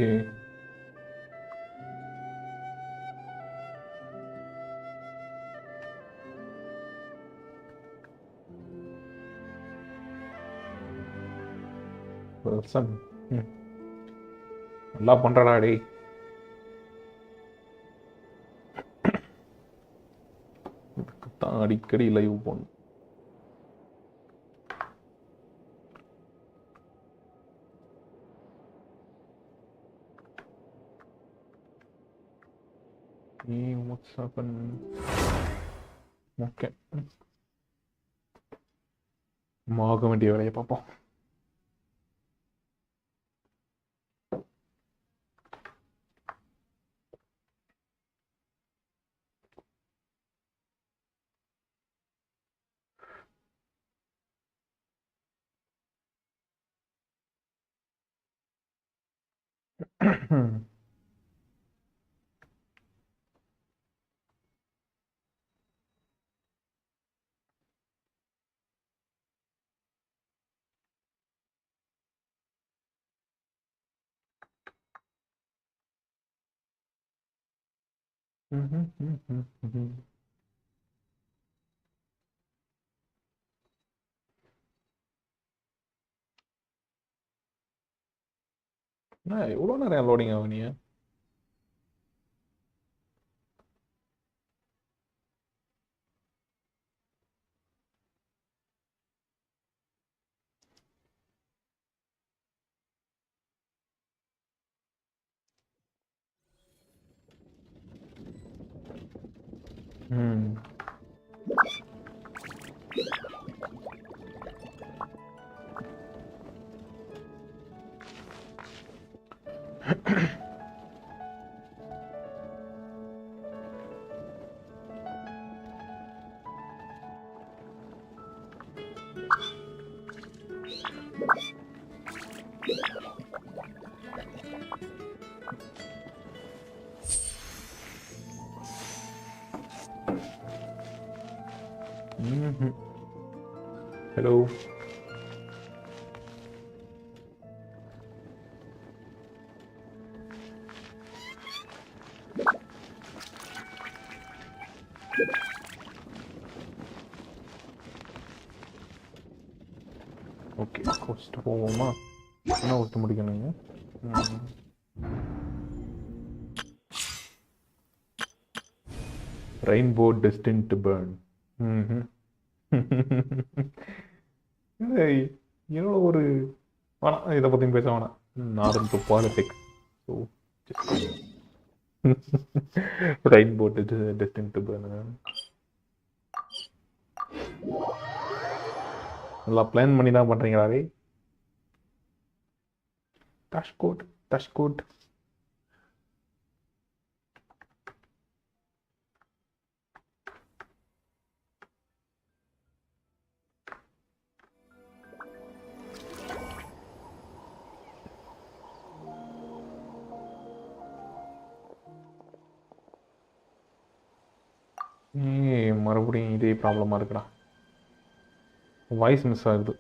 Okay. Wilson. நல்லா பண்றடா டேய். தான் அடிக்கடி லைவ் போகணும். What's happened? Okay. ஆக வேண்டிய வேலையை பார்ப்போம். எவ்வளோ நேரம் லோடிங் ஆகும் நீ? Hello. Okay, cost போவோமா? என்ன ஒருத்த முடிக்கணுங்க? Rainbow destined to burn. என்னோட ஒரு வேணாம், இதை பற்றியும் பேச வேணாம். Not into politics. So rainbow destined to burn. நல்லா பிளான் பண்ணி தான் பண்ணுறீங்களாவே. டஷ்கோட் டஷ்கோட். மறுபடியும் இதே ப்ராப்ளமா இருக்குடா. வாய்ஸ் மிஸ் ஆகுது.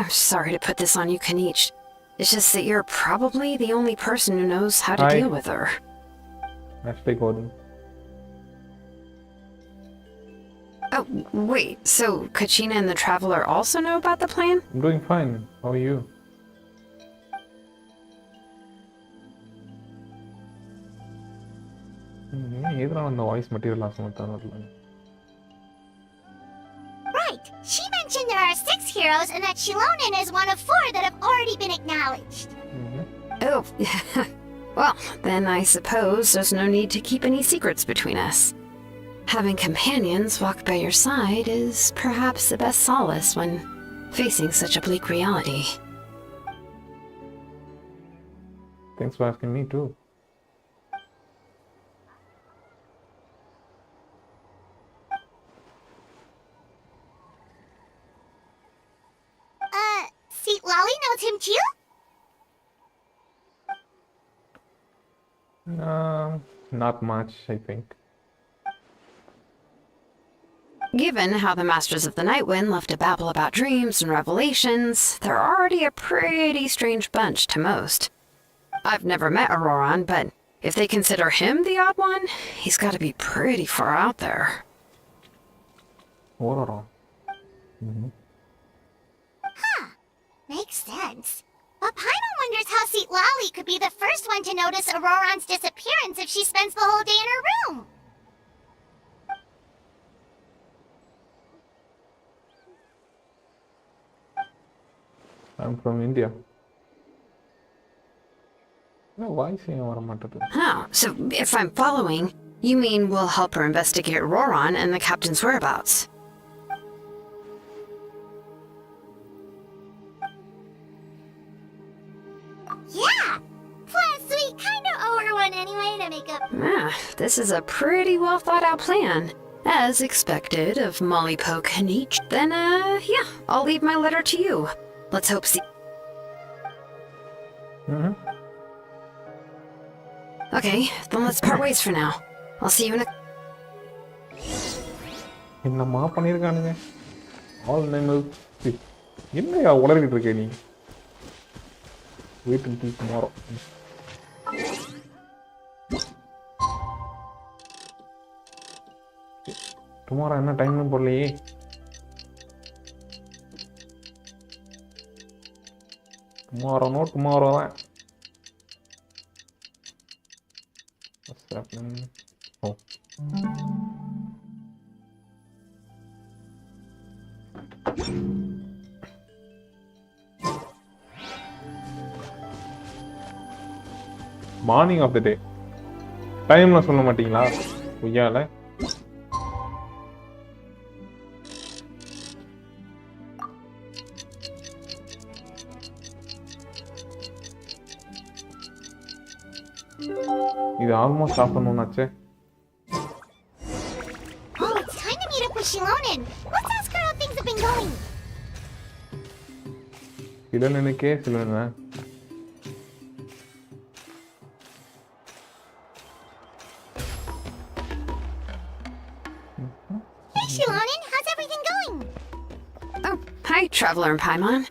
I'm sorry to put this on you, Kanich. It's just that you're probably the only person who knows how to deal with her. Actually, Gordon. Oh, wait. So Kachina and the Traveler also know about the plan? I'm doing fine. How are you? எதுனா அந்த voice material ஆசமத்தான் வரல. Right. She mentioned there are 6 heroes and that Shilonen is one of 4 that have already been acknowledged. Oh, well, then I suppose there's no need to keep any secrets between us. Having companions walk by your side is perhaps the best solace when facing such a bleak reality. Thanks for asking me too. See, Lolly knows him too? Not much, I think. Given how the Masters of the Nightwind love to babble about dreams and revelations, they're already a pretty strange bunch to most. I've never met Auroran, but if they consider him the odd one, he's got to be pretty far out there. Auroran. Makes sense. But Paimon wonders how Souljabott could be the first one to notice Auroran's disappearance if she spends the whole day in her room. I'm from India. No, why is he over my? Oh, so if I'm following, you mean we'll help her investigate Auroran and the captain's whereabouts? Yeah! Plus, we kind of owe her one anyway to make up. This is a pretty well thought out plan. As expected of Molly Poke Kanich. Then, yeah, I'll leave my letter to you. Let's hope Okay, then let's part ways for now. I'll see you in a... என்னம்மா பண்ணியிருக்கானுங்க all name என்னையா உளறிட்டு இருக்க நீ wait until tomorrow. tomorrow என்ன டைம்னு போடலையே tomorrow தான் what's happening oh morning of the day டைம்லாம் சொல்ல மாட்டீங்களா பொய்யால இது ஆல்மோஸ்ட் ஆஃப்டர்நூன் ஆச்சே Oh, it's time to meet up with Shilonen. Let's ask her how things have been going. சிலனுக்கே சிலன Hey, Shilonen, how's everything going? Oh, hi, Traveler and Paimon.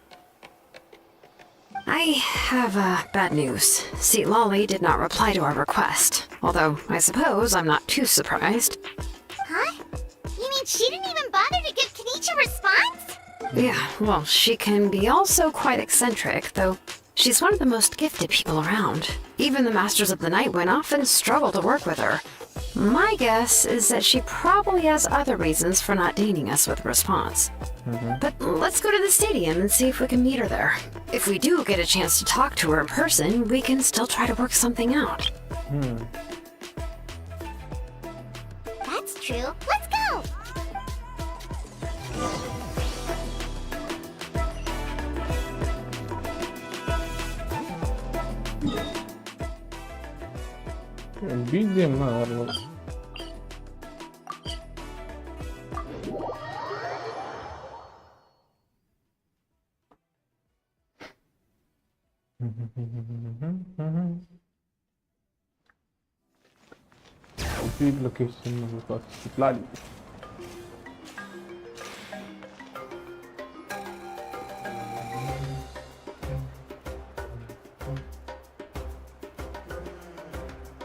I have, bad news. Souljabott did not reply to our request. Although, I suppose I'm not too surprised. Huh? You mean she didn't even bother to give Kenichi a response? Yeah, well, she can be also quite eccentric, though she's one of the most gifted people around. Even the Masters of the Night Wind often struggle to work with her. My guess is that she probably has other reasons for not deigning us with a response. But let's go to the stadium and see if we can meet her there. If we do get a chance to talk to her in person, we can still try to work something out. That's true. Let's go! BGM தான் வரணும் location Bloody.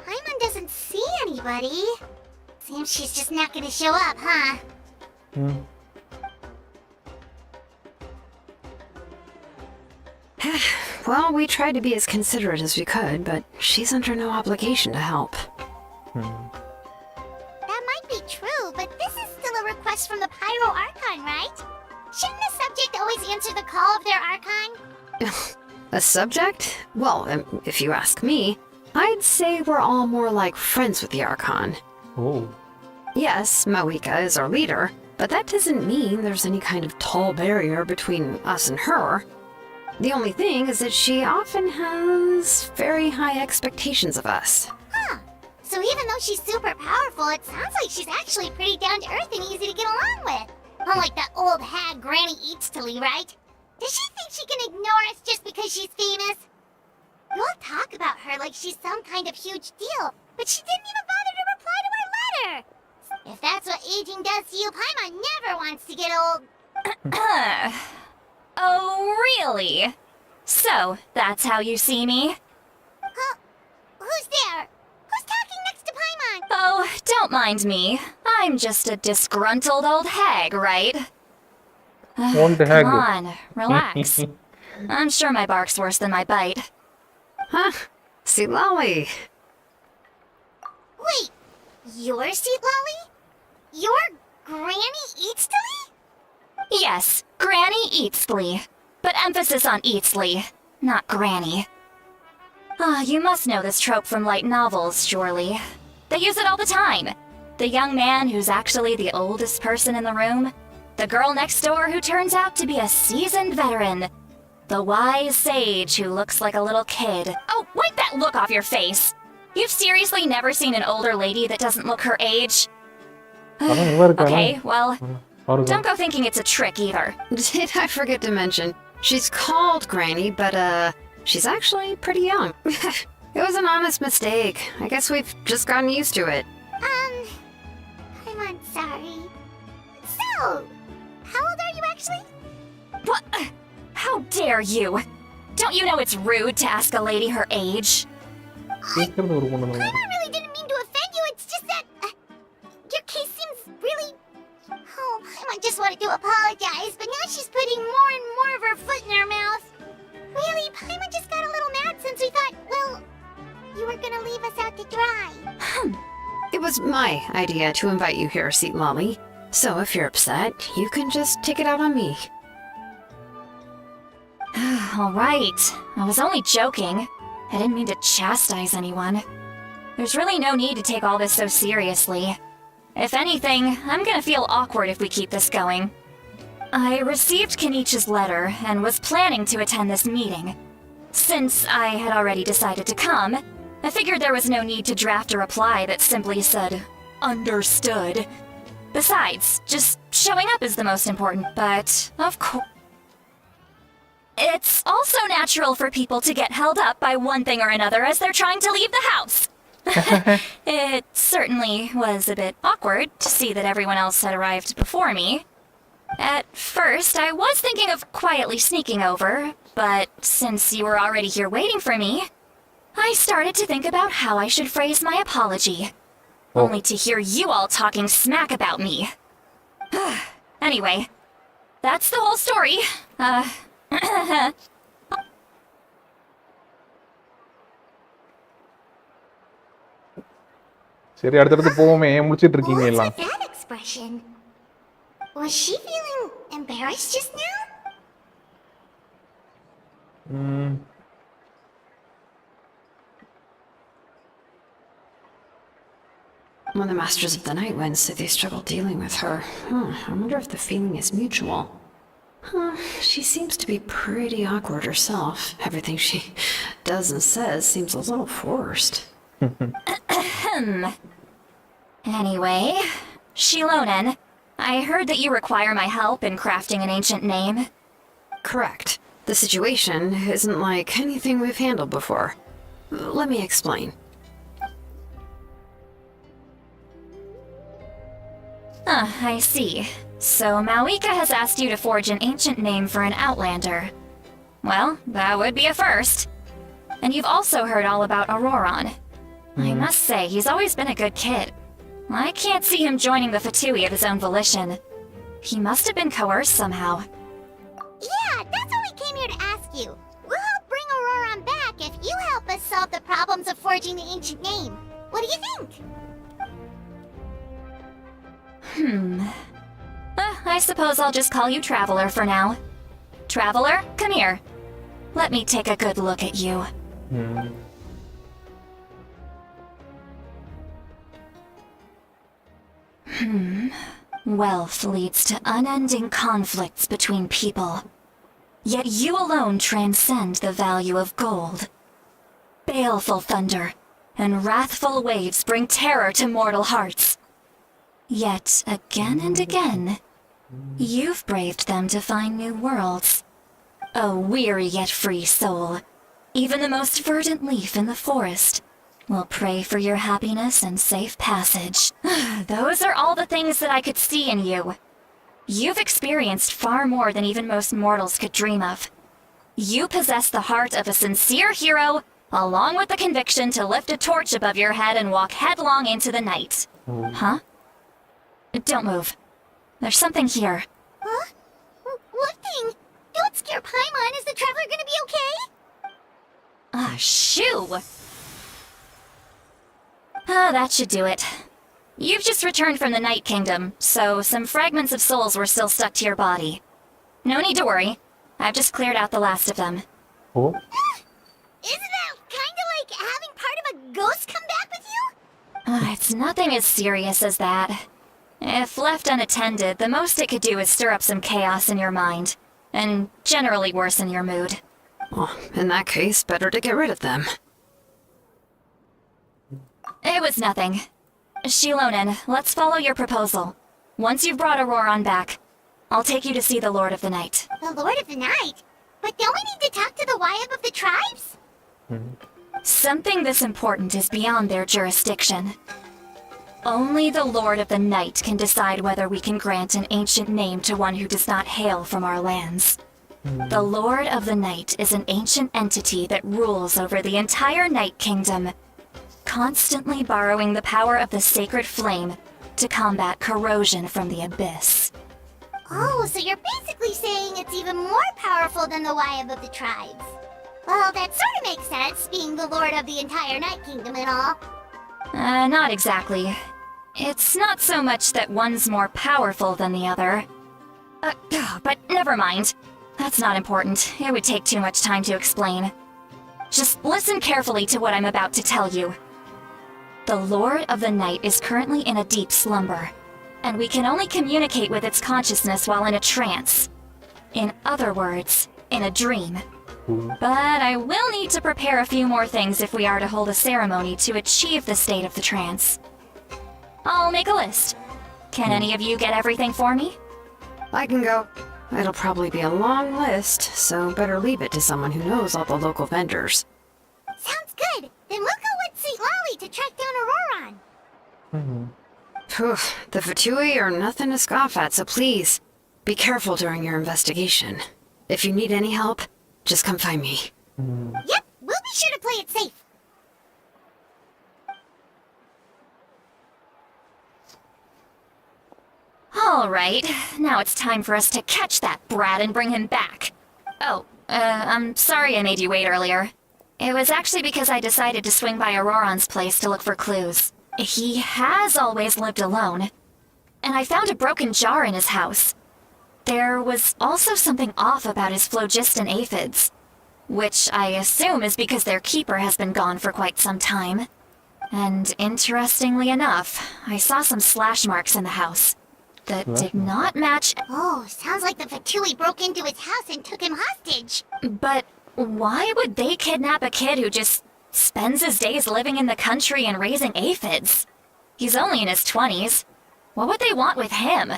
Paimon doesn't see anybody. Seems she's just not gonna show up, huh? Well, we tried to be as considerate as we could, but she's under no obligation to help. That might be true, but this is still a request from the Pyro Archon, right? Shouldn't the subject always answer the call of their Archon? A subject? Well, if you ask me, I'd say we're all more like friends with the Archon. Oh. Yes, Moika is our leader, but that doesn't mean there's any kind of tall barrier between us and her. The only thing is that she often has very high expectations of us. Huh. So even though she's super powerful, it sounds like she's actually pretty down-to-earth and easy to get along with. Unlike that old hag Granny Eatstily, right? Does she think she can ignore us just because she's famous? We all talk about her like she's some kind of huge deal, but she didn't even bother to reply to our letter. If that's what aging does to you, Paimon never wants to get old. Oh, really? So, that's how you see me? Oh, don't mind me. I'm just a disgruntled old hag, right? Old hag. Come on, relax. I'm sure my bark's worse than my bite. Huh? See, Lolly. Wait, your seat, Lolly? Your Granny Eatsley? Yes, Granny Eatsley. But emphasis on Eatsley, not Granny. Ah, you must know this trope from light novels, surely. They use it all the time. The young man who's actually the oldest person in the room. The girl next door who turns out to be a seasoned veteran. The wise sage who looks like a little kid. Oh, wipe that look off your face! You've seriously never seen an older lady that doesn't look her age? Okay, well, don't go thinking it's a trick either. Did I forget to mention? She's called Granny, but she's actually pretty young. It was an honest mistake. I guess we've just gotten used to it. I'm sorry. So, how old are you actually? What? How dare you? Don't you know it's rude to ask a lady her age? கேட்கறது ஒரு பொண்ணு தான். I really didn't mean to offend you. It's just that your case seems really. Oh, I just wanted to apologize, but now she's putting more and more of her foot in her mouth. Really, Paimon just got a little mad since we thought, well, you were gonna leave us out to dry. It was my idea to invite you here, Seat Lolly. So if you're upset, you can just take it out on me. Alright, I was only joking. I didn't mean to chastise anyone. There's really no need to take all this so seriously. If anything, I'm gonna feel awkward if we keep this going. I received Kenichi's letter and was planning to attend this meeting. Since I had already decided to come, I figured there was no need to draft a reply that simply said, understood. Besides, just showing up is the most important, but of course. It's also natural for people to get held up by one thing or another as they're trying to leave the house. It certainly was a bit awkward to see that everyone else had arrived before me. At first, I was thinking of quietly sneaking over, but since you were already here waiting for me, I started to think about how I should phrase my apology. Only to hear you all talking smack about me. Anyway, that's the whole story. சரி அடுத்து போவோமே முடிச்சிட்டு இருக்கீங்க What's எல்லாம். with that expression? Was she feeling embarrassed just now? When the Masters of the Night went, so they struggled dealing with her. I wonder if the feeling is mutual. She seems to be pretty awkward herself. Everything she does and says seems a little forced. Anyway, Shilonen, I heard that you require my help in crafting an ancient name. Correct. The situation isn't like anything we've handled before. Let me explain. I see. So Mawika has asked you to forge an ancient name for an Outlander. Well, that would be a first. And you've also heard all about Auroron. I must say, he's always been a good kid. I can't see him joining the Fatui of his own volition. He must have been coerced somehow. Yeah, that's why we came here to ask you. We'll help bring Auroron back if you help us solve the problems of forging the ancient name. What do you think? I suppose I'll just call you Traveler for now. Traveler, come here. Let me take a good look at you. Wealth leads to unending conflicts between people. Yet you alone transcend the value of gold. Baleful thunder and wrathful waves bring terror to mortal hearts. Yet, again and again, you've braved them to find new worlds. O weary yet free soul, even the most verdant leaf in the forest will pray for your happiness and safe passage. Those are all the things that I could see in you. You've experienced far more than even most mortals could dream of. You possess the heart of a sincere hero along with the conviction to lift a torch above your head and walk headlong into the night. Huh? Don't move. There's something here. Huh? What thing? Don't scare Paimon. Is the traveler gonna be okay? A shoe! Ah, that should do it. You've just returned from the Night Kingdom, so some fragments of souls were still stuck to your body. No need to worry. I've just cleared out the last of them. Oh, Isn't that kinda like having part of a ghost come back with you? It's nothing as serious as that. If left unattended, the most it could do is stir up some chaos in your mind, and generally worsen your mood. Well, in that case, better to get rid of them. It was nothing. Shilonen, let's follow your proposal. Once you've brought Auroron back, I'll take you to see the Lord of the Night. The Lord of the Night? But don't we need to talk to the Wyab of the tribes? Something this important is beyond their jurisdiction. Only the Lord of the Night can decide whether we can grant an ancient name to one who does not hail from our lands. The Lord of the Night is an ancient entity that rules over the entire Night Kingdom, constantly borrowing the power of the sacred flame to combat corrosion from the abyss. Oh, so you're basically saying it's even more powerful than the Wyab of the tribes. Well, that sort of makes sense, being the lord of the entire Night Kingdom and all. Not exactly. It's not so much that one's more powerful than the other. But never mind. That's not important. It would take too much time to explain. Just listen carefully to what I'm about to tell you. The Lord of the Night is currently in a deep slumber, and we can only communicate with its consciousness while in a trance. In other words, in a dream. But I will need to prepare a few more things if we are to hold a ceremony to achieve the state of the trance. I'll make a list. Can any of you get everything for me? I can go. It'll probably be a long list, so better leave it to someone who knows all the local vendors. Sounds good. Then we'll go with St. Lolly to track down Auroron. Phew, the Fatui are nothing to scoff at, so please, be careful during your investigation. If you need any help, just come find me. Yep, we'll be sure to play it safe. Alright, now it's time for us to catch that brat and bring him back. Oh, I'm sorry I made you wait earlier. It was actually because I decided to swing by Auroron's place to look for clues. He has always lived alone, and I found a broken jar in his house. There was also something off about his phlogiston aphids, which I assume is because their keeper has been gone for quite some time. And interestingly enough, I saw some slash marks in the house that did not match. Oh, sounds like the Fatui broke into his house and took him hostage. But why would they kidnap a kid who just spends his days living in the country and raising aphids? He's only in his 20s. What would they want with him?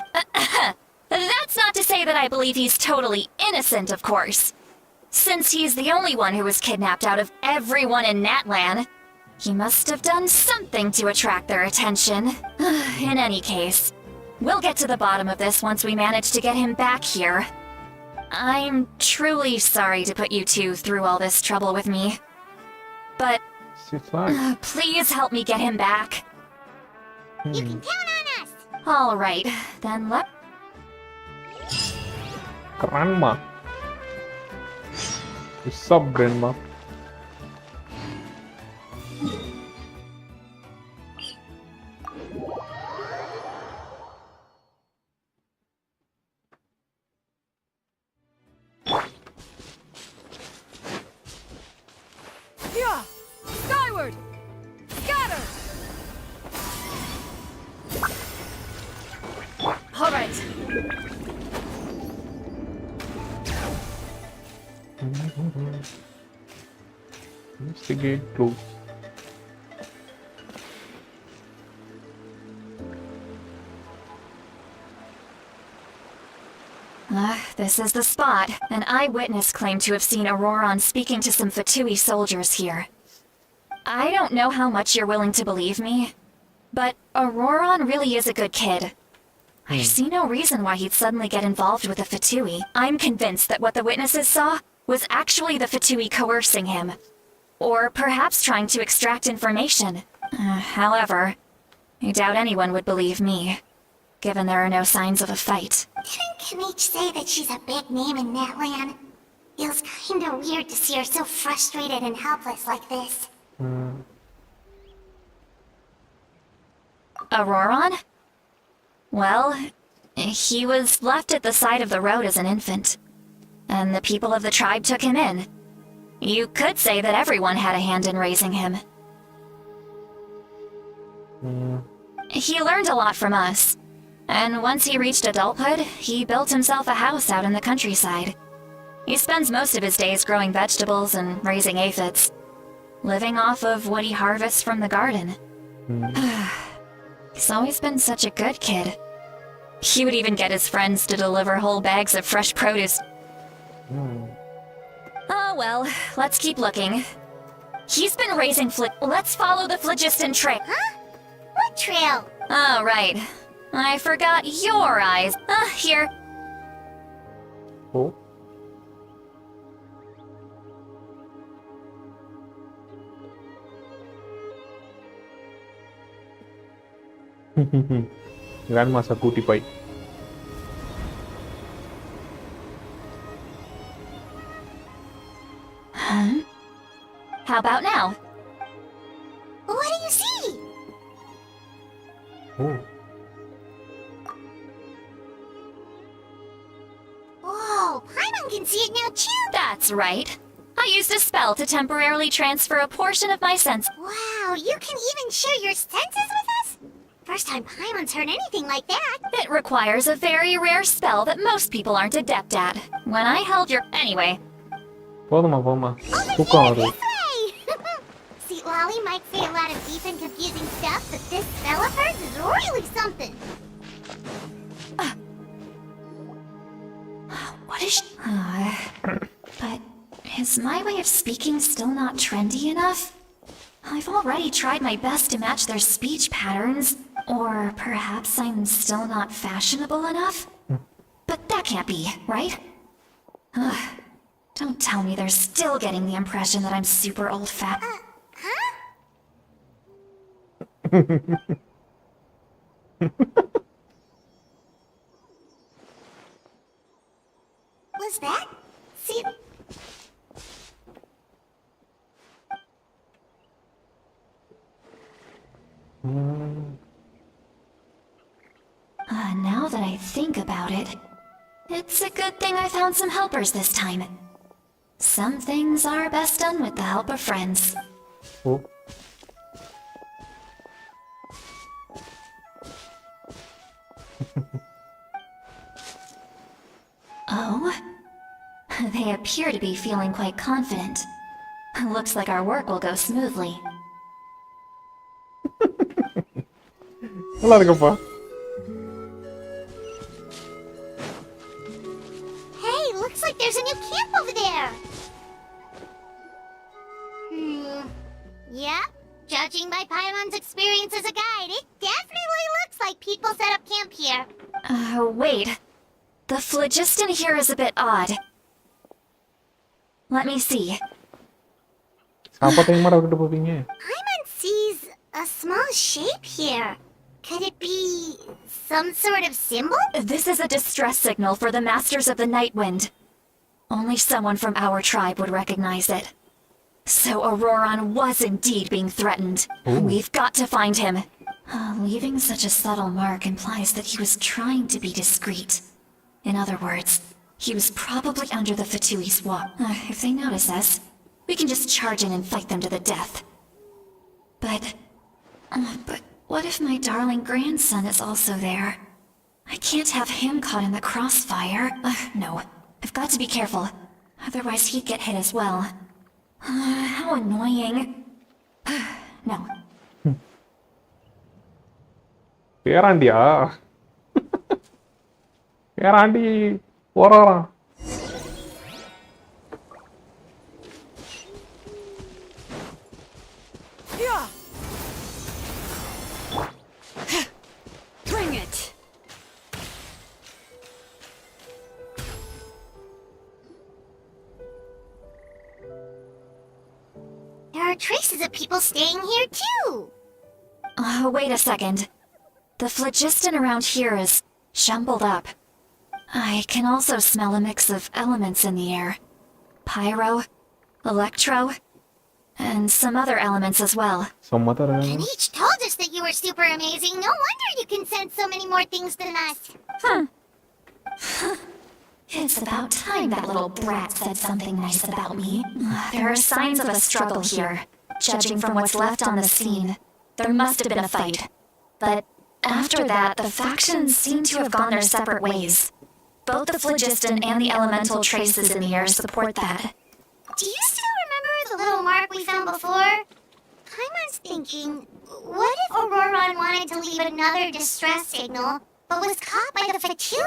That's not to say that I believe he's totally innocent, of course. Since he's the only one who was kidnapped out of everyone in Natlan, he must have done something to attract their attention. In any case, we'll get to the bottom of this once we manage to get him back here. I'm truly sorry to put you two through all this trouble with me. But it's fine. please help me get him back. You can count on us. Alright, then let... Grandma. What's up, Grandma? Yeah! Skyward! Scatter! Alright. Investigate clues. This is the spot. An eyewitness claimed to have seen Auroron speaking to some Fatui soldiers here. I don't know how much you're willing to believe me, but Auroron really is a good kid. I see no reason why he'd suddenly get involved with the Fatui. I'm convinced that what the witnesses saw was actually the Fatui coercing him. Or perhaps trying to extract information. However, I doubt anyone would believe me, given there are no signs of a fight. Didn't Kanich say that she's a big name in Natlan? Feels kinda weird to see her so frustrated and helpless like this. Auroron? Well, he was left at the side of the road as an infant, and the people of the tribe took him in. You could say that everyone had a hand in raising him. He learned a lot from us, and once he reached adulthood, he built himself a house out in the countryside. He spends most of his days growing vegetables and raising aphids, living off of what he harvests from the garden. He's always been such a good kid. He would even get his friends to deliver whole bags of fresh produce. Oh well, let's keep looking. He's been raising Let's follow the phlogiston trail. Huh? What trail? Oh, right. I forgot your eyes. Here. Oh. Grandma's a cutie pie. Huh? How about now? What do you see? Oh. Whoa, Paimon can see it now too! That's right. I used a spell to temporarily transfer a portion of my sense. Wow, you can even share your senses with us? First time Paimon's heard anything like that. It requires a very rare spell that most people aren't adept at. When I held your... Anyway. போதுமா தூக்கம் வருது. This way! See, Lolly might say a lot of deep and confusing stuff, but this spell of hers is really something. What is But is my way of speaking still not trendy enough? I've already tried my best to match their speech patterns. Or perhaps I'm still not fashionable enough? But that can't be, right? Don't tell me they're still getting the impression that I'm super old-fat. Huh? Was that? See... Now that I think about it, it's a good thing I found some helpers this time. Some things are best done with the help of friends. Oh. Oh? They appear to be feeling quite confident. Looks like our work will go smoothly. நல்லா இருக்குப்பா. Hey, looks like there's a new camp over there. Yep. Judging by Paimon's experience as a guide, it definitely looks like people set up camp here. Wait. The phlogiston here is a bit odd. Let me see. சாப்பாட்டையும் மாட விட்டுட்டு போவீங்க. Paimon sees a small shape here. Could it be some sort of symbol? This is a distress signal for the Masters of the Night Wind. Only someone from our tribe would recognize it. So Auroron was indeed being threatened. Ooh. We've got to find him. Leaving such a subtle mark implies that he was trying to be discreet. In other words, he was probably under the Fatui's wall. If they notice us, we can just charge in and fight them to the death. But what if my darling grandson is also there? I can't have him caught in the crossfire. No, I've got to be careful. Otherwise he'd get hit as well. How annoying. No. பேராண்டியா? பேராண்டி போறாராம். Bring it! traces of people staying here too. Oh, wait a second. The phlogiston around here is jumbled up. I can also smell a mix of elements in the air. Pyro, electro, and some other elements as well. Some other And each told us that you were super amazing. No wonder you can sense so many more things than us. It's about time that little brat said something nice about me. There are signs of a struggle here. Judging from what's left on the scene, there must have been a fight. But after that, the factions seem to have gone their separate ways. Both the phlogiston and the elemental traces in the air support that. Do you still remember the little mark we found before? I was thinking, what if Auroron wanted to leave another distress signal, but was caught by the fatigue?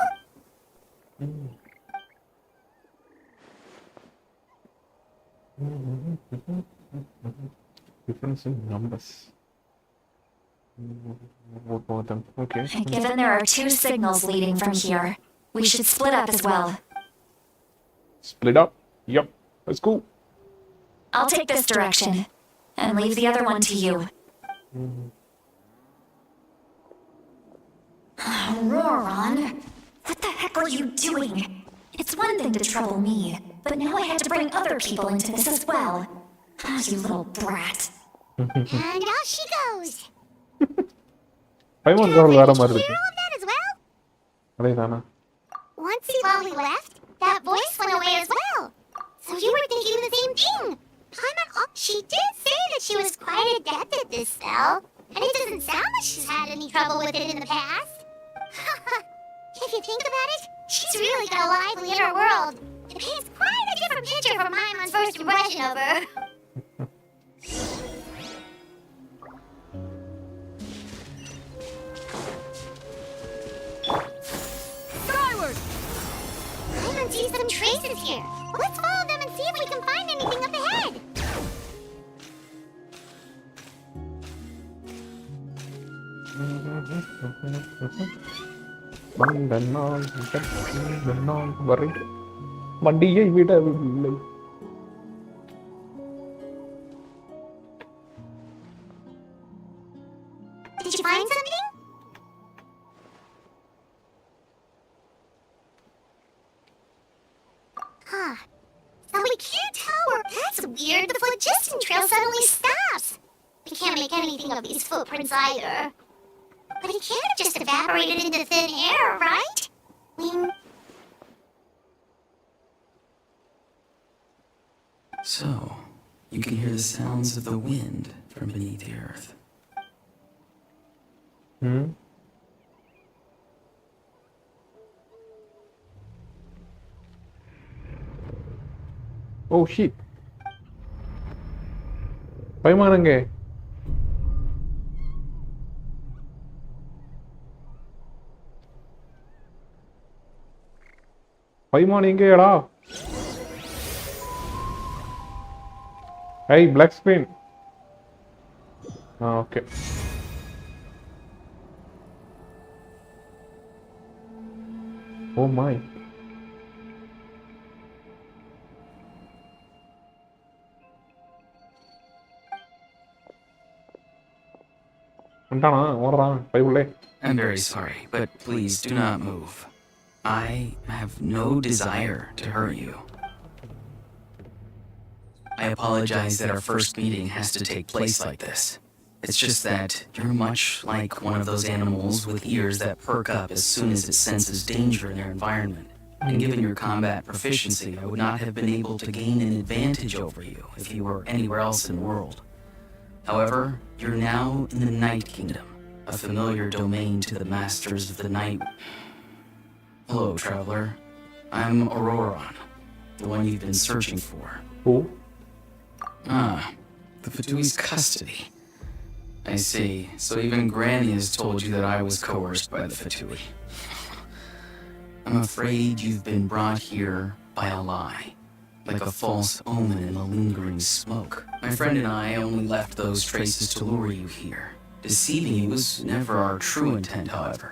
difference in numbers. What about them? Okay. Given there are 2 signals leading from here, we should split up as well. Split up? Yep. Let's go. I'll take this direction, and leave the other one to you. Auroron, what the heck are you doing? It's one thing to trouble me, but now I had to bring other people into this as well. You little brat. And out she goes. Paimon girl வேற மாதிரி Did you இருக்கு. hear all of that as well? அதேதானா? Once while we left, that voice went away as well. So you were thinking the same thing. Paimon, she did say that she was quite adept at this spell, and it doesn't sound like she's had any trouble with it in the past. If you think about it, she's really got a lively inner world. It paints quite a different picture from Paimon's first impression of her. Skyward! Paimon sees some traces here. Let's follow them and see if we can find anything up ahead. வண்டியை விடவில்லை. Did you find something? Huh. So we can't tell where that's weird. The phlogiston trail suddenly stops. We can't make anything of these footprints either. But it can't have just evaporated into thin air, right? So, you can hear the sounds of the wind from beneath the earth. Oh shit. Paimon எங்க? Paimon எங்கேடா? Hey, black screen. Okay. Oh my. I'm very sorry, but please do not move. I have no desire to hurt you. I apologize that our first meeting has to take place like this. It's just that you're much like one of those animals with ears that perk up as soon as it senses danger in their environment. And given your combat proficiency, I would not have been able to gain an advantage over you if you were anywhere else in the world. However, you're now in the Night Kingdom, a familiar domain to the masters of the night. Hello, traveler. I'm Auroron, the one you've been searching for. Who? The Fatui's custody. I see. So even Granny has told you that I was coerced by the Fatui. I'm afraid you've been brought here by a lie, like a false omen in a lingering smoke. My friend and I only left those traces to lure you here. Deceiving you was never our true intent, however.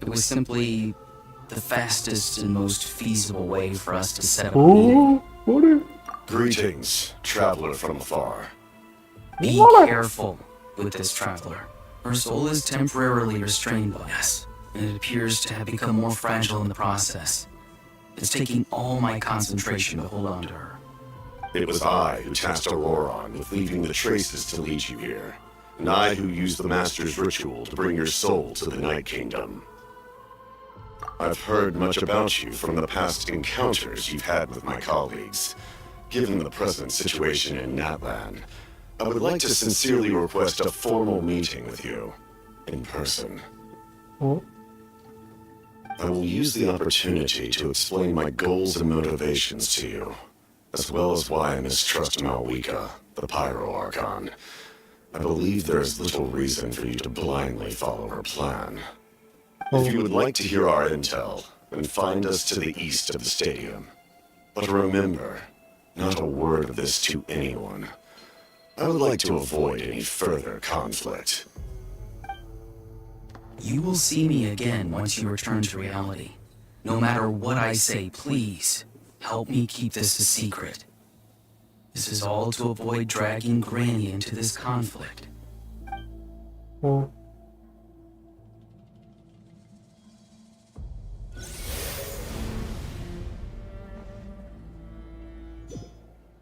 It was simply the fastest and most feasible way for us to set up a meeting. What? Greetings, traveler from afar. Be careful with this traveler. Her soul is temporarily restrained by us, and it appears to have become more fragile in the process. It's taking all my concentration to hold on to her. It was I who tasked Auroron with leaving the traces to lead you here, and I who used the Master's ritual to bring your soul to the Night Kingdom. I've heard much about you from the past encounters you've had with my colleagues. Given the present situation in Natlan, I would like to sincerely request a formal meeting with you, in person. Oh. I will use the opportunity to explain my goals and motivations to you, as well as why I mistrust Malwika, the Pyro Archon. I believe there is little reason for you to blindly follow her plan. If you would like to hear our intel, then find us to the east of the stadium. But remember, not a word of this to anyone. I would like to avoid any further conflict. You will see me again once you return to reality. No matter what I say, please, help me keep this a secret. This is all to avoid dragging Granny into this conflict. Oh.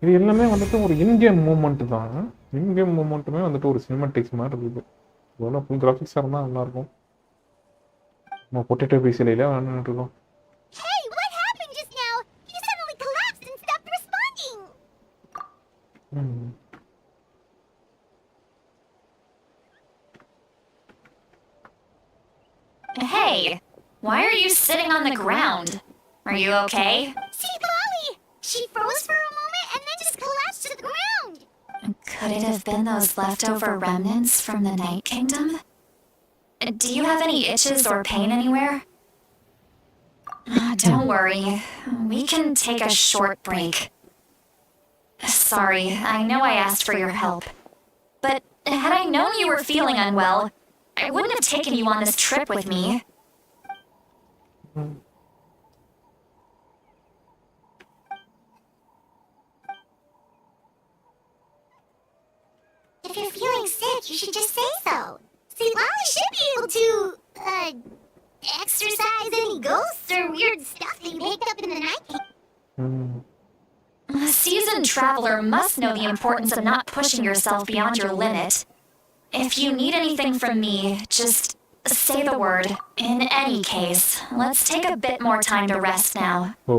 இது எல்லாமே வந்துட்டு ஒரு income moment தான். Income மூமெண்ட்டுமே வந்துட்டு ஒரு cinematics மாதிரி இருக்குது. இவ்வளோ ஃபுல் கிராஃபிக்ஸாக இருந்தால் நல்லாயிருக்கும். நம்ம பொட்டேட்டோ பீஸில் விளாண்டுட்டு இருக்கோம். Hey, what happened just now? You suddenly collapsed and stopped responding. Hey, why are you sitting on the ground? Are you okay? See, Lolly! She froze for a moment and then just collapsed to the ground. Could it have been those leftover remnants from the Night Kingdom? Do you have any itches or pain anywhere? Don't worry. We can take a short break. Sorry, I know I asked for your help. But had I known you were feeling unwell, I wouldn't have taken you on this trip with me. If you're feeling sick, you should just say so. See, Lolly should be able to, exorcise any ghosts or weird stuff that you picked up in the night. A seasoned traveler must know the importance of not pushing yourself beyond your limit. If you need anything from me, just say the word. In any case, let's take a bit more time to rest now. O,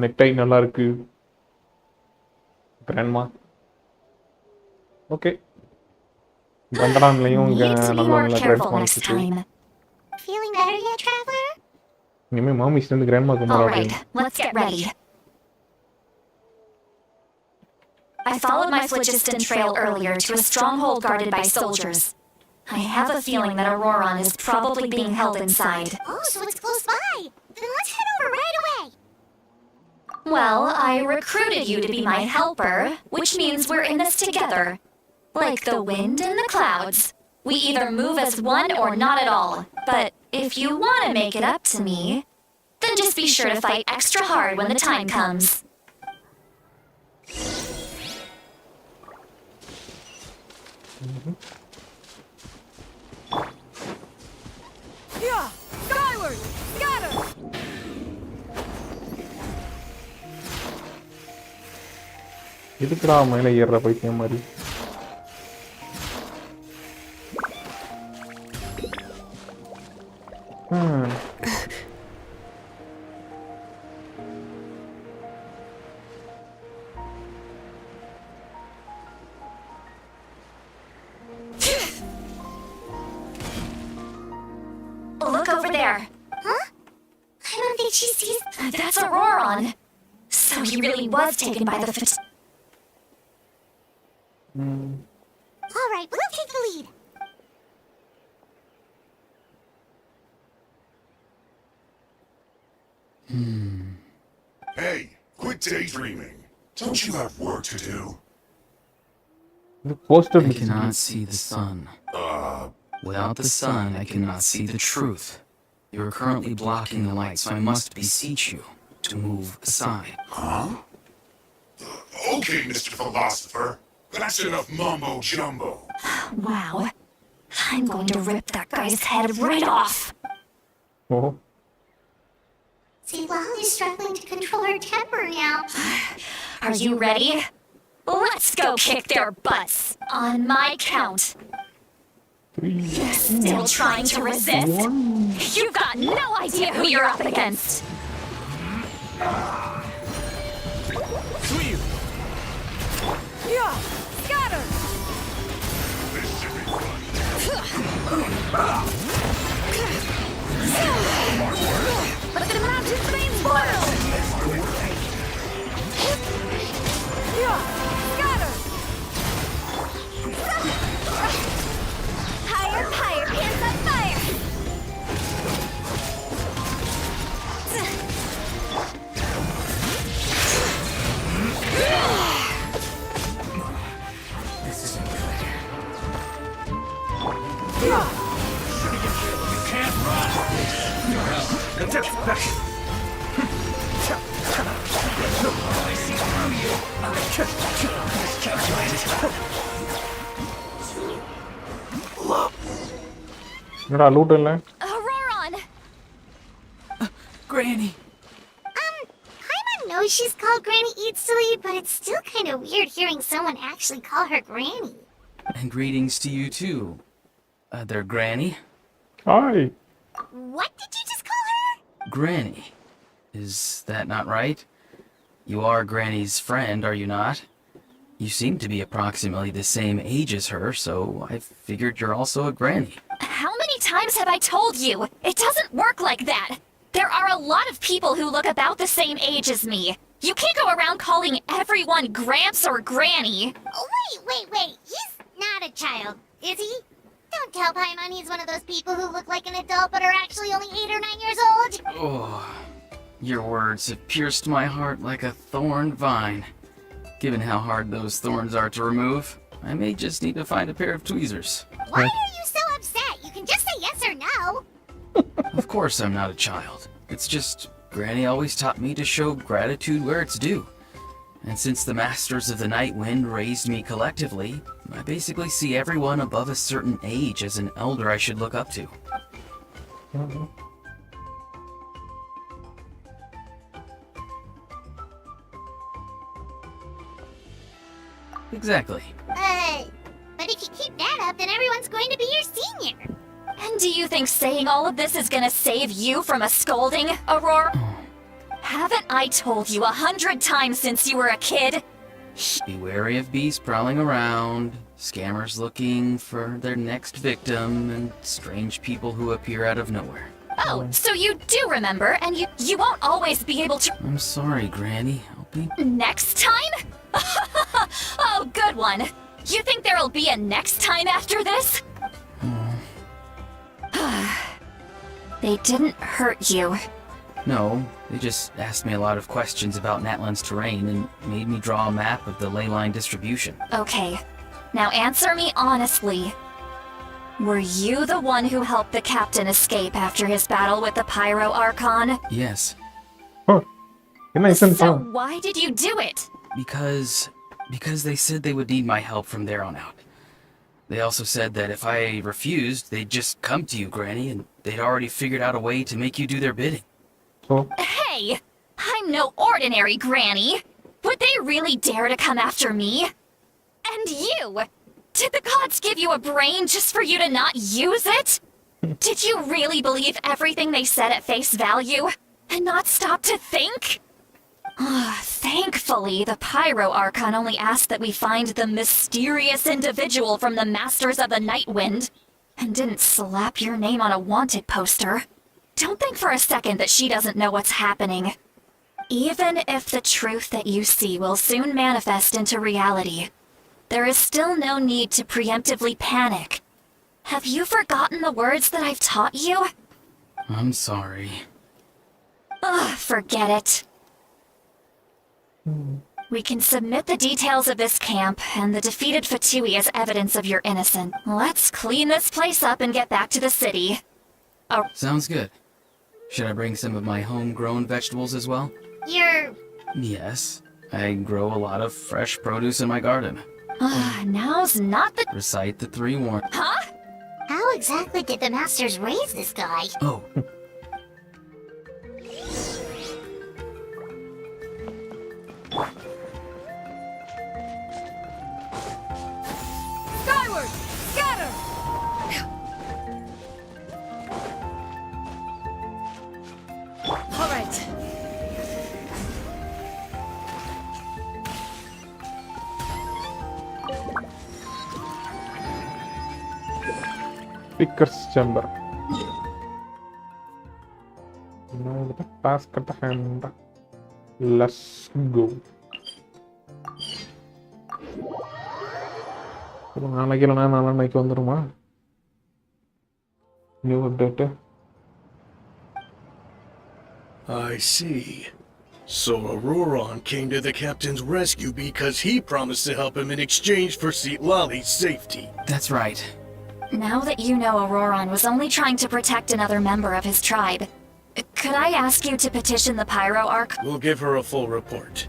necktie நல்லா இருக்கு. Grandma okay. கண்டடான்லையும் Need to be more நல்லவங்கள careful drive next பண்ணிட்டு time. Feeling better yet, Traveler? இனிமேல் மாமிஸ்லேருந்து கிராண்ட்மாக்கு All மாற right, let's get ready. I followed my phlogiston trail earlier to a stronghold guarded by soldiers. I have a feeling that Auroron is probably being held inside. Oh, so it's close by. Then let's head over right away. Well, I recruited you to be my helper, which means we're in this together. Like the wind and the clouds. We either move as one or not at all. But if you want to make it up to me, then just be sure to fight extra hard when the time comes. Yeah! Skyward! Scatter! எதுக்குடா மேலே ஏறுற பைத்தியம் மாதிரி? Look over there. Huh? I don't think she sees... That's Auroron. So he really was taken by the All right, we'll take the lead. Hey, quit daydreaming. Don't you have work to do? இது poster I cannot see the sun. Without the sun, I cannot see the truth. You are currently blocking the light, so I must beseech you to move aside. Huh? Okay, Mr. Philosopher. That's enough mumbo jumbo. Wow. I'm going to rip that guy's head right off. Oh. See, Wally's struggling to control her temper now. Are you ready? Let's go kick their butts. On my count. 3, Still trying to resist? 1. You've got no idea who you're up against. Yeah! Scatter! Let the mountain flames boil! Yeah! Scatter! Higher, higher, pants on fire! This isn't good. என்னடா loot இல்ல? Auroron! Granny! Paimon knows she's called Granny Eatsilly, but it's still kind of weird hearing someone actually call her Granny. And greetings to you too. Other Granny? Hi. What did you just call her? Granny. Is that not right? You are Granny's friend, are you not? You seem to be approximately the same age as her, so I figured you're also a Granny. How many times have I told you? It doesn't work like that. There are a lot of people who look about the same age as me. You can't go around calling everyone Gramps or Granny. Oh, wait. He's not a child, is he? Don't tell Paimon he's one of those people who look like an adult but are actually only 8 or 9 years old. Oh, your words have pierced my heart like a thorn vine. Given how hard those thorns are to remove, I may just need to find a pair of tweezers. Why are you so upset? You can just say yes or no. Of course I'm not a child. It's just Granny always taught me to show gratitude where it's due. And since the Masters of the Night Wind raised me collectively, I basically see everyone above a certain age as an elder I should look up to. Exactly. But if you keep that up, then everyone's going to be your senior. And do you think saying all of this is gonna save you from a scolding, Aurora? Haven't I told you 100 times since you were a kid? Be wary of bees prowling around, scammers looking for their next victim, and strange people who appear out of nowhere. Oh, so you do remember, and you won't always be able to... I'm sorry, Granny. I'll be... Next time? Oh, good one. You think there'll be a next time after this? They didn't hurt you. No, they just asked me a lot of questions about Natlan's terrain and made me draw a map of the ley line distribution. Okay, now answer me honestly. Were you the one who helped the captain escape after his battle with the Pyro Archon? Yes, என்ன இன்சென்ட் So தான்? why did you do it? because they said they would need my help from there on out. They also said that if I refused, they'd just come to you, Granny, and they'd already figured out a way to make you do their bidding. So, Hey, I'm no ordinary Granny. Would they really dare to come after me? And you? Did the gods give you a brain just for you to not use it? Did you really believe everything they said at face value? And not stop to think? Thankfully, the Pyro Archon only asked that we find the mysterious individual from the Masters of the Night Wind, and didn't slap your name on a wanted poster. Don't think for a second that she doesn't know what's happening. Even if the truth that you see will soon manifest into reality, there is still no need to preemptively panic. Have you forgotten the words that I've taught you? I'm sorry. Forget it. We can submit the details of this camp and the defeated Fatui as evidence of your innocence. Let's clean this place up and get back to the city. Sounds good. Should I bring some of my homegrown vegetables as well? You're... Yes. I grow a lot of fresh produce in my garden. Now's not the. Recite the 3 warn. Huh? How exactly did the masters raise this guy? Oh, Skyward! Scatter! All right. Speaker's chamber. Now the task at hand. Let's go. நாளைக்கு இல்லைனா நாளைக்கு வந்துருமா new update I see. So Auroron came to the captain's rescue because he promised to help him in exchange for Souljabot's safety. that's right. Now that you know Auroron was only trying to protect another member of his tribe, could I ask you to petition the Pyro Arc? We'll give her a full report.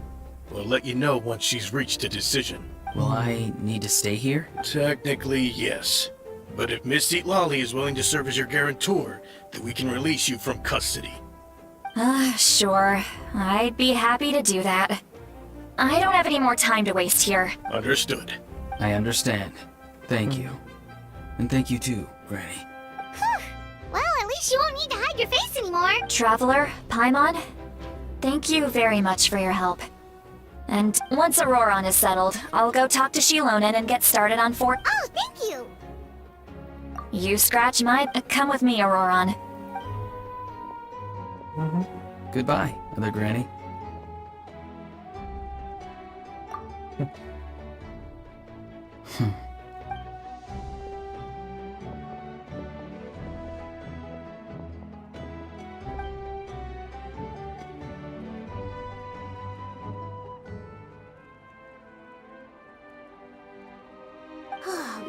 We'll let you know once she's reached a decision. Will I need to stay here? Technically, yes. But if Miss Souljabott is willing to serve as your guarantor, then we can release you from custody. Sure. I'd be happy to do that. I don't have any more time to waste here. Understood. I understand. Thank you. And thank you too, Granny. Well, at least you won't need to hide your face anymore. Traveler, Paimon, thank you very much for your help. And once Auroron is settled, I'll go talk to Shilonen and get started on Fort. Oh, thank you. You scratch my. Come with me, Auroron. Goodbye, other Granny.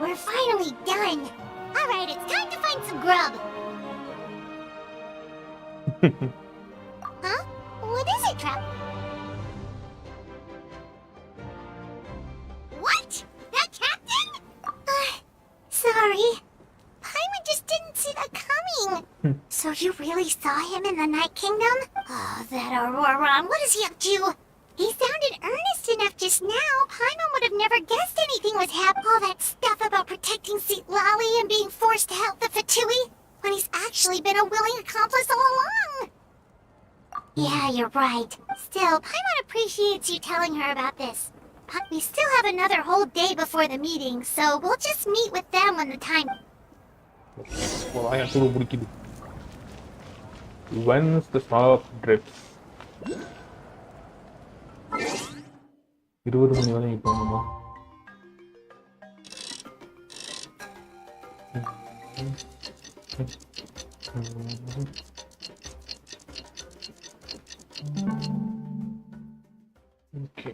We're finally done. All right, it's time to find some grub. Huh? What is it, Trap? What? That captain? Sorry. Paimon just didn't see that coming. So you really saw him in the Night Kingdom? Oh, that Auroron. What is he up to? He sounded earnest enough just now. Paimon would have never guessed anything was happening. All that stuff about protecting Souljabott and being forced to help the Fatui, when he's actually been a willing accomplice all along. Yeah, you're right. Still, Paimon appreciates you telling her about this. We still have another whole day before the meeting, so we'll just meet with them when the time... Once the salt drips. 20 மணி வரை போகணுமா okay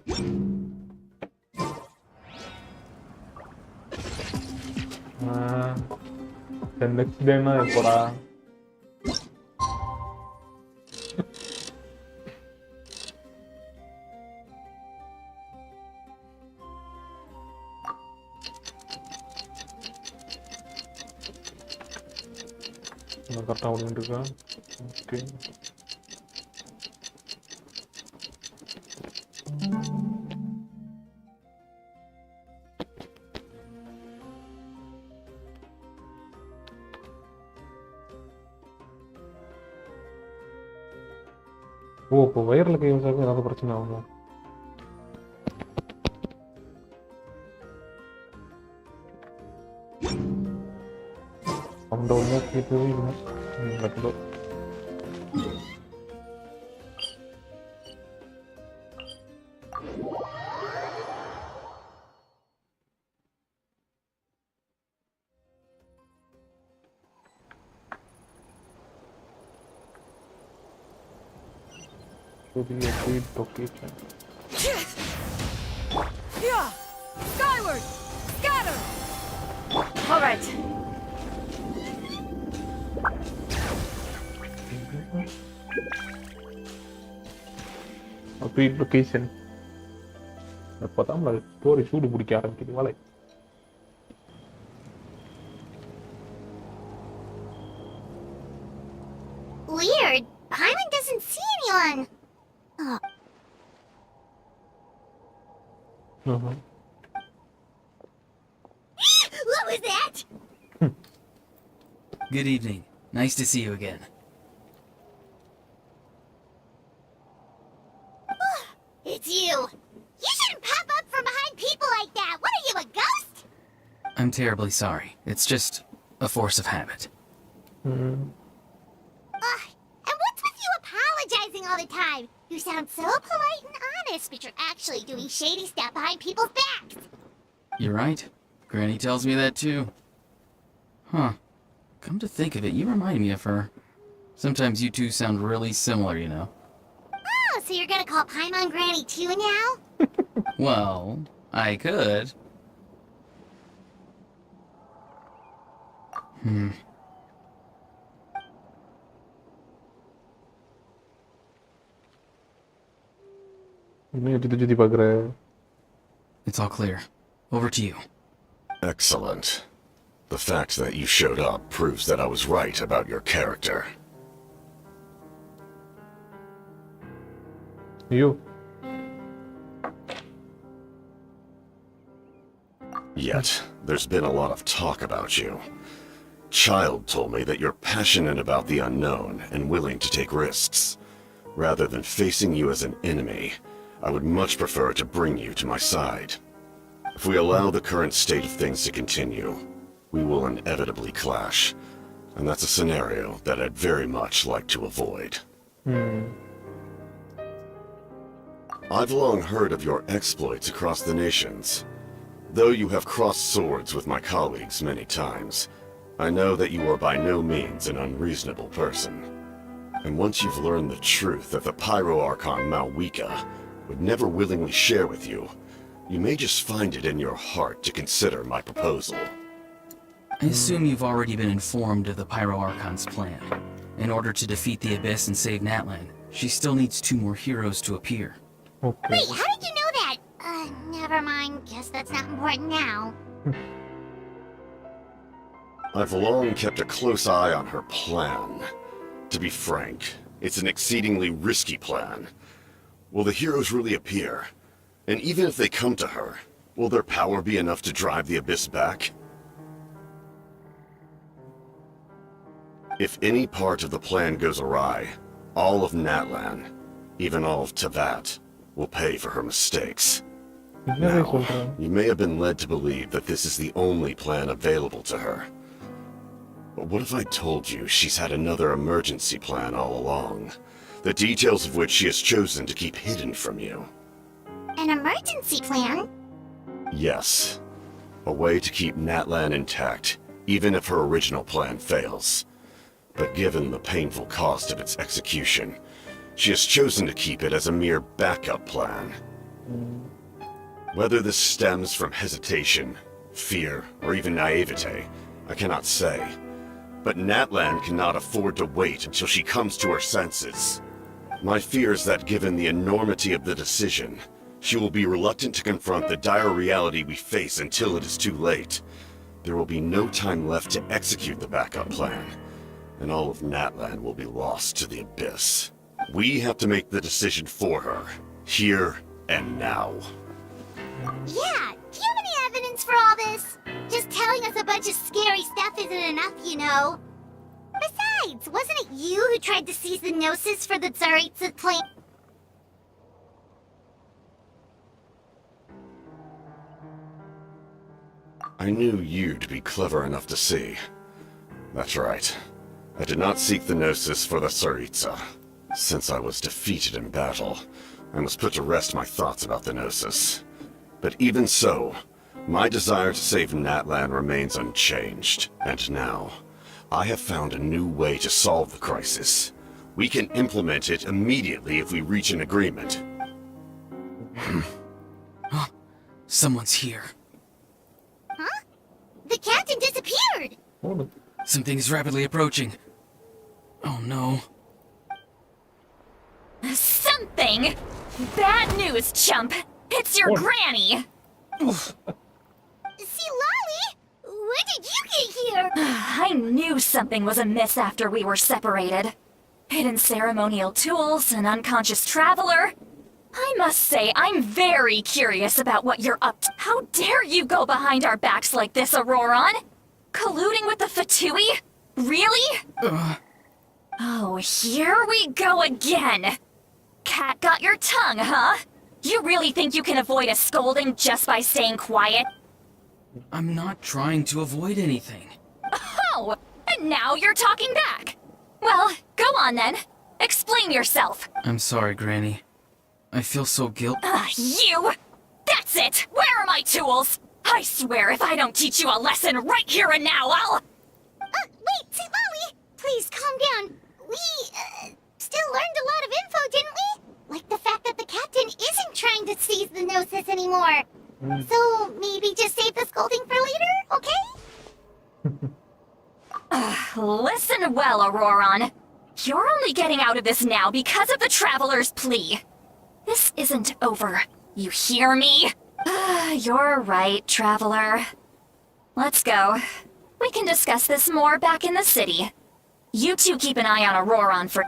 next டேனா எப்போடா கரெக்டாக ஓடிட்டு இருக்கா okay ஓ இப்போ வயரில் கை வச்சாக்க ஏதாவது பிரச்சனை ஆகுமா அந்த ஒன்றா கேட்கவே இல்லை கட்டோ புதிய feed location Yeah! Skyward! Scatter! All right. Feed location அப்பதான் நம்மள ஸ்டோரி சூடு பிடிக்க ஆரம்பிக்குது வலை. Weird. Paimon doesn't see anyone. Oh. What was that? Good evening. Nice to see you again. It's you. You shouldn't pop up from behind people like that. What are you, a ghost? I'm terribly sorry. It's just a force of habit. And what's with you apologizing all the time? You sound so polite and honest, but you're actually doing shady stuff behind people's backs. You're right. Granny tells me that too. Huh. Come to think of it, you remind me of her. Sometimes you two sound really similar, you know. Oh, so you're gonna call Paimon Granny too now? Well, I could. இன்னும் சுத்தி சுத்தி பார்க்குற. It's all clear. Over to you. Excellent. The fact that you showed up proves that I was right about your character. ஐயோ. Yet, there's been a lot of talk about you. Child told me that you're passionate about the unknown and willing to take risks. Rather than facing you as an enemy, I would much prefer to bring you to my side. If we allow the current state of things to continue, we will inevitably clash. And that's a scenario that I'd very much like to avoid. I've long heard of your exploits across the nations. Though you have crossed swords with my colleagues many times, I know that you are by no means an unreasonable person. And once you've learned the truth that the Pyro Archon Malwika would never willingly share with you, you may just find it in your heart to consider my proposal. I assume you've already been informed of the Pyro Archon's plan. In order to defeat the Abyss and save Natlan, she still needs 2 more heroes to appear. Okay. Wait, how did you know that? Never mind. Guess that's not important now. I've long kept a close eye on her plan. To be frank, it's an exceedingly risky plan. Will the heroes really appear? And even if they come to her, will their power be enough to drive the Abyss back? If any part of the plan goes awry, all of Natlan, even all of Tevat, will pay for her mistakes. என்னவே Now, சொல்றேன். you may have been led to believe that this is the only plan available to her. But what if I told you she's had another emergency plan all along, the details of which she has chosen to keep hidden from you? An emergency plan? Yes. A way to keep Natlan intact, even if her original plan fails. But given the painful cost of its execution, she has chosen to keep it as a mere backup plan. Whether this stems from hesitation, fear, or even naivete, I cannot say. But Natlan cannot afford to wait until she comes to her senses. My fear is that given the enormity of the decision, she will be reluctant to confront the dire reality we face until it is too late. There will be no time left to execute the backup plan, and all of Natlan will be lost to the Abyss. We have to make the decision for her, here and now. Yeah, do you have any evidence for all this? Just telling us a bunch of scary stuff isn't enough, you know. Besides, wasn't it you who tried to seize the Gnosis for the Tsaritsa claim? I knew you'd be clever enough to see. That's right. I did not seek the Gnosis for the Tsaritsa. Since I was defeated in battle, I must put to rest my thoughts about the Gnosis. But even so, my desire to save Natlan remains unchanged, and now, I have found a new way to solve the crisis. We can implement it immediately if we reach an agreement. Someone's here. Huh? The captain disappeared! போடு. Something is rapidly approaching. Oh no. Something? Bad news, chump! It's your Oh. granny! See, Lolly, when did you get here? I knew something was amiss after we were separated. Hidden ceremonial tools, an unconscious traveler. I must say, I'm very curious about what you're up to. How dare you go behind our backs like this, Auroron? Colluding with the Fatui? Really? Oh, here we go again. Cat got your tongue, huh? You really think you can avoid a scolding just by staying quiet? I'm not trying to avoid anything. Oh, and now you're talking back. Well, go on then. Explain yourself. I'm sorry, Granny. I feel so guilty. You! That's it! Where are my tools? I swear if I don't teach you a lesson right here and now, I'll... Wait, see, Lolly, please calm down. We, still learned a lot of info, didn't we? Like the fact that the captain isn't trying to seize the Gnosis anymore. So maybe just save the scolding for later, okay? Listen well, Auroron. You're only getting out of this now because of the Traveler's plea. This isn't over. You hear me? You're right, Traveler. Let's go. We can discuss this more back in the city. You two keep an eye on Auroron for...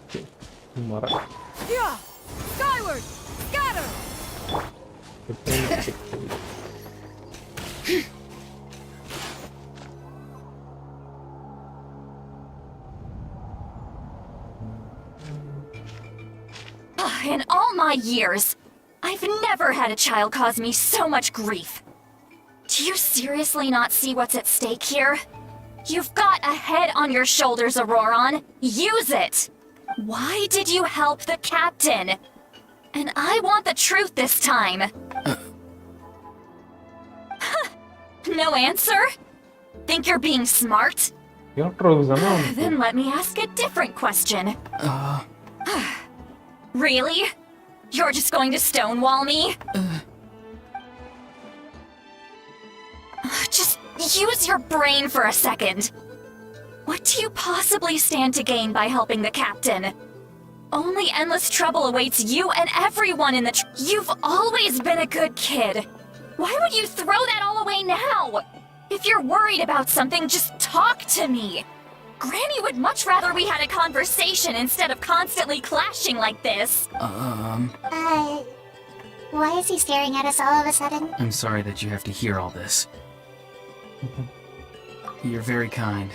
Okay. Mara. Yeah! Skyward! Scatter! In all my years, I've never had a child cause me so much grief. Do you seriously not see what's at stake here? You've got a head on your shoulders, Auroron. Use it! Why did you help the captain? And I want the truth this time. No answer? Think you're being smart? Then let me ask a different question. Really? You're just going to stonewall me? Just use your brain for a second. What do you possibly stand to gain by helping the captain? Only endless trouble awaits you and everyone in the You've always been a good kid. Why would you throw that all away now? If you're worried about something, just talk to me. Granny would much rather we had a conversation instead of constantly clashing like this. Why is he staring at us all of a sudden? I'm sorry that you have to hear all this. You're very kind.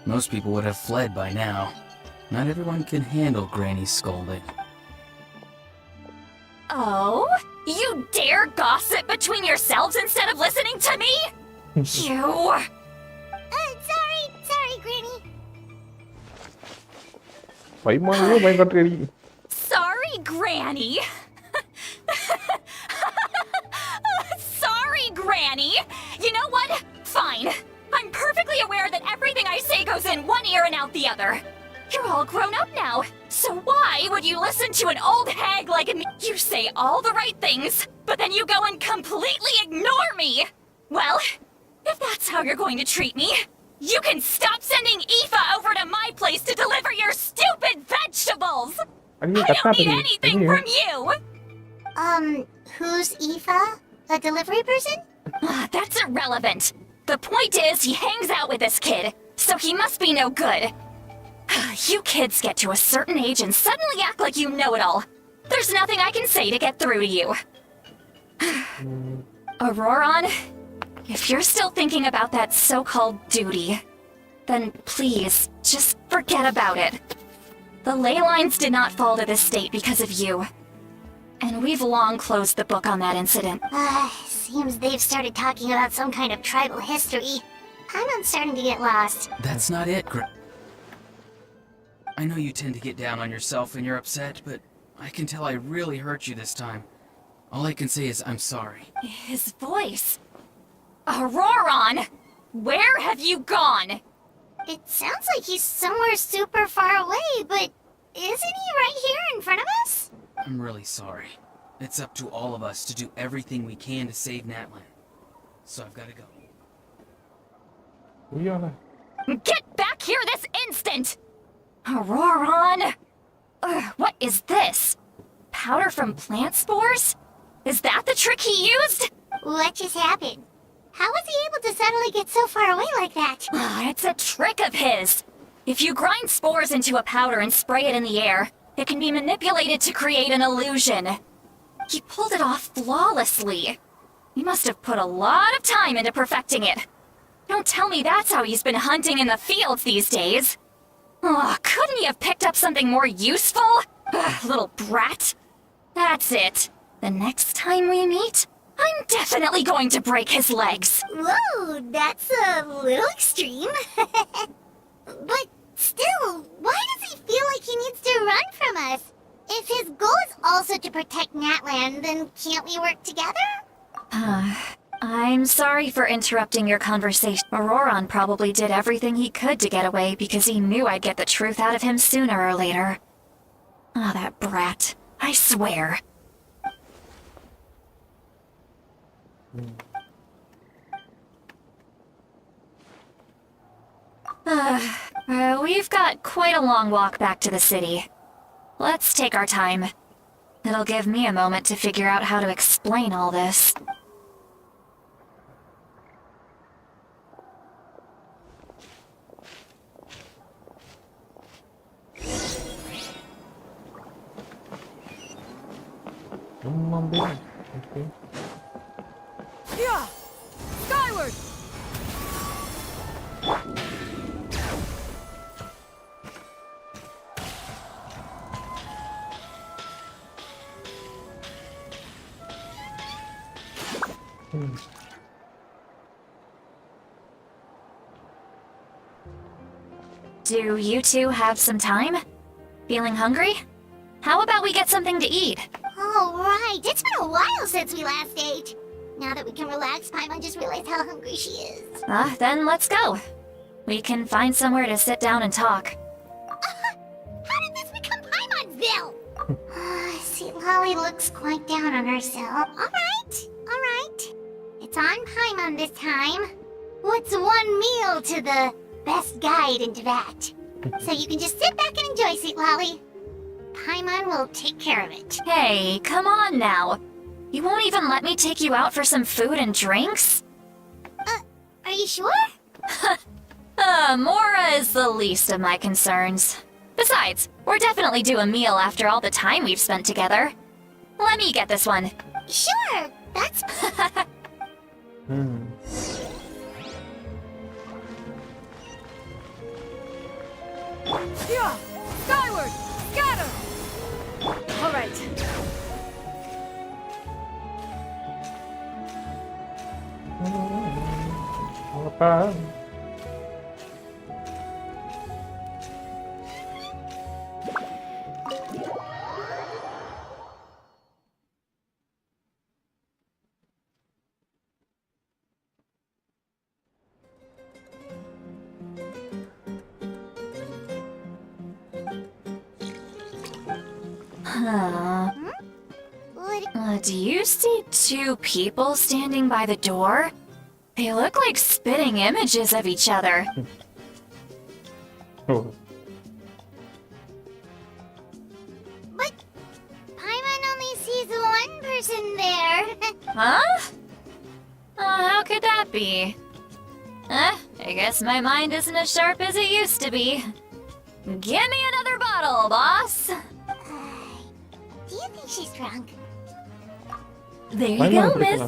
Most people would have fled by now. Not everyone can handle Granny's scolding. Oh? You dare gossip between yourselves instead of listening to me? You... Sorry, Granny. Sorry, Granny. Sorry, Granny. You know what? Fine. I'm perfectly aware that everything I say goes in one ear and out the other. You're all grown up now, so why would you listen to an old hag like me? You say all the right things, but then you go and completely ignore me. Well, if that's how you're going to treat me, you can stop sending Aoife over to my place to deliver your stupid vegetables. I don't need anything from you. Who's Aoife? A delivery person? That's irrelevant. The point is, he hangs out with this kid, so he must be no good. You kids get to a certain age and suddenly act like you know it all. There's nothing I can say to get through to you. Auroron, if you're still thinking about that so-called duty, then please, just forget about it. The ley lines did not fall to this state because of you. And we've long closed the book on that incident. Seems they've started talking about some kind of tribal history. I'm starting to get lost. That's not it, I know you tend to get down on yourself when you're upset, but I can tell I really hurt you this time. All I can say is I'm sorry. His voice. Auroron! Where have you gone? It sounds like he's somewhere super far away, but isn't he right here in front of us? I'm really sorry. It's up to all of us to do everything we can to save Natlan. So I've got to go. We are. Get back here this instant! Auroron! What is this? Powder from plant spores? Is that the trick he used? What just happened? How was he able to suddenly get so far away like that? It's a trick of his. If you grind spores into a powder and spray it in the air, it can be manipulated to create an illusion. He pulled it off flawlessly. He must have put a lot of time into perfecting it. Don't tell me that's how he's been hunting in the fields these days. Oh, couldn't he have picked up something more useful? Little brat. That's it. The next time we meet, I'm definitely going to break his legs. Whoa, that's a little extreme. But still, why does he feel like he needs to run from us? If his goal is also to protect Natlan, then can't we work together? I'm sorry for interrupting your conversation. Auroron probably did everything he could to get away because he knew I'd get the truth out of him sooner or later. Ah, that brat. I swear. We've got quite a long walk back to the city. Let's take our time. It'll give me a moment to figure out how to explain all this. Okay. Yeah! Skyward! Do you two have some time? Feeling hungry? How about we get something to eat? Oh, right. It's been a while since we last ate. Now that we can relax, Paimon just realized how hungry she is. Then let's go. We can find somewhere to sit down and talk. How did this become Paimonville? See, Lolly looks quite down on herself. All right. It's on Paimon this time. What's one meal to the best guide into that? So you can just sit back and enjoy, sweet Lolly. Paimon will take care of it. Hey, come on now. You won't even let me take you out for some food and drinks? Are you sure? Mora is the least of my concerns. Besides, we're definitely due a meal after all the time we've spent together. Let me get this one. Sure, that's... Yeah! Skyward! Scatter! Alright. Apa? Do you see two people standing by the door? They look like spitting images of each other. Oh. But Paimon only sees one person there. Huh? How could that be? I guess my mind isn't as sharp as it used to be. Give me another bottle, boss! Do you think she's drunk? There you go, miss.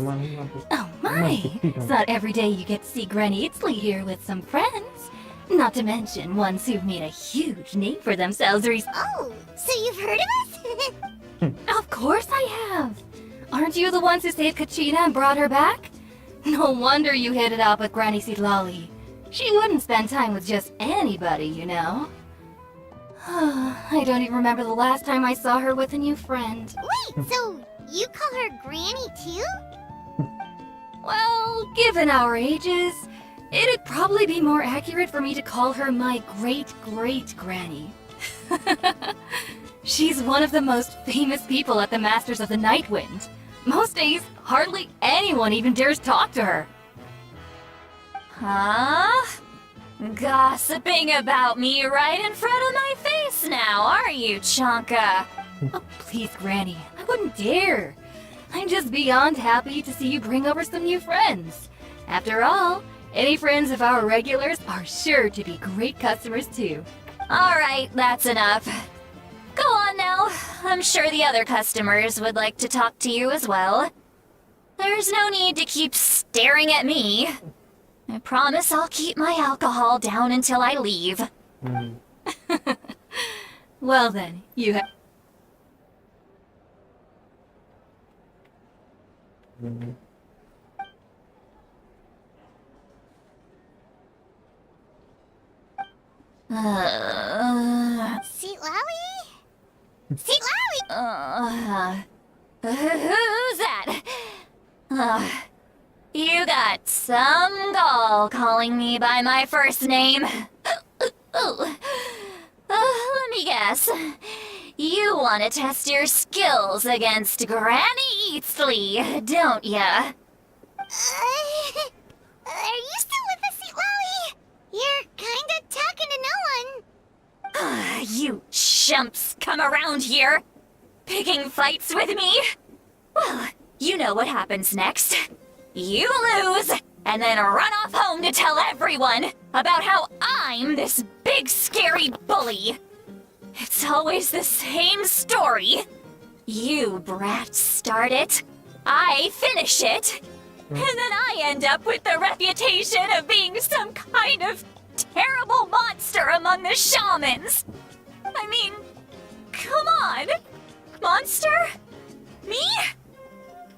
Oh my! It's not every day you get to see Granny Itzley here with some friends. Not to mention ones who've made a huge name for themselves recently. Oh, so you've heard of us? Of course I have! Aren't you the ones who saved Kachina and brought her back? No wonder you hit it out with Granny Sidlali. She wouldn't spend time with just anybody, you know. I don't even remember the last time I saw her with a new friend. Wait, so you call her Granny too? Well, given our ages, it'd probably be more accurate for me to call her my great-great-granny. She's one of the most famous people at the Masters of the Nightwind. Most days, hardly anyone even dares talk to her. Huh? Gossiping about me right in front of my face now, are you, Chonka? Oh, please, Granny. I wouldn't dare. I'm just beyond happy to see you bring over some new friends. After all, any friends of our regulars are sure to be great customers too. Alright, that's enough. Go on now. I'm sure the other customers would like to talk to you as well. There's no need to keep staring at me. I promise I'll keep my alcohol down until I leave. Well then, you have... Seat Lally? Seat Lally! Who's that? You got some gall calling me by my first name. Let me guess. You want to test your skills against Granny Eatsley, don't ya? Are you still with us, Seat Lally? You're kinda talking to no one. You chumps come around here, picking fights with me? Well, you know what happens next. You lose, and then run off home to tell everyone about how I'm this big scary bully. It's always the same story. You brats start it, I finish it, and then I end up with the reputation of being some kind of terrible monster among the shamans. I mean, come on. Monster? Me?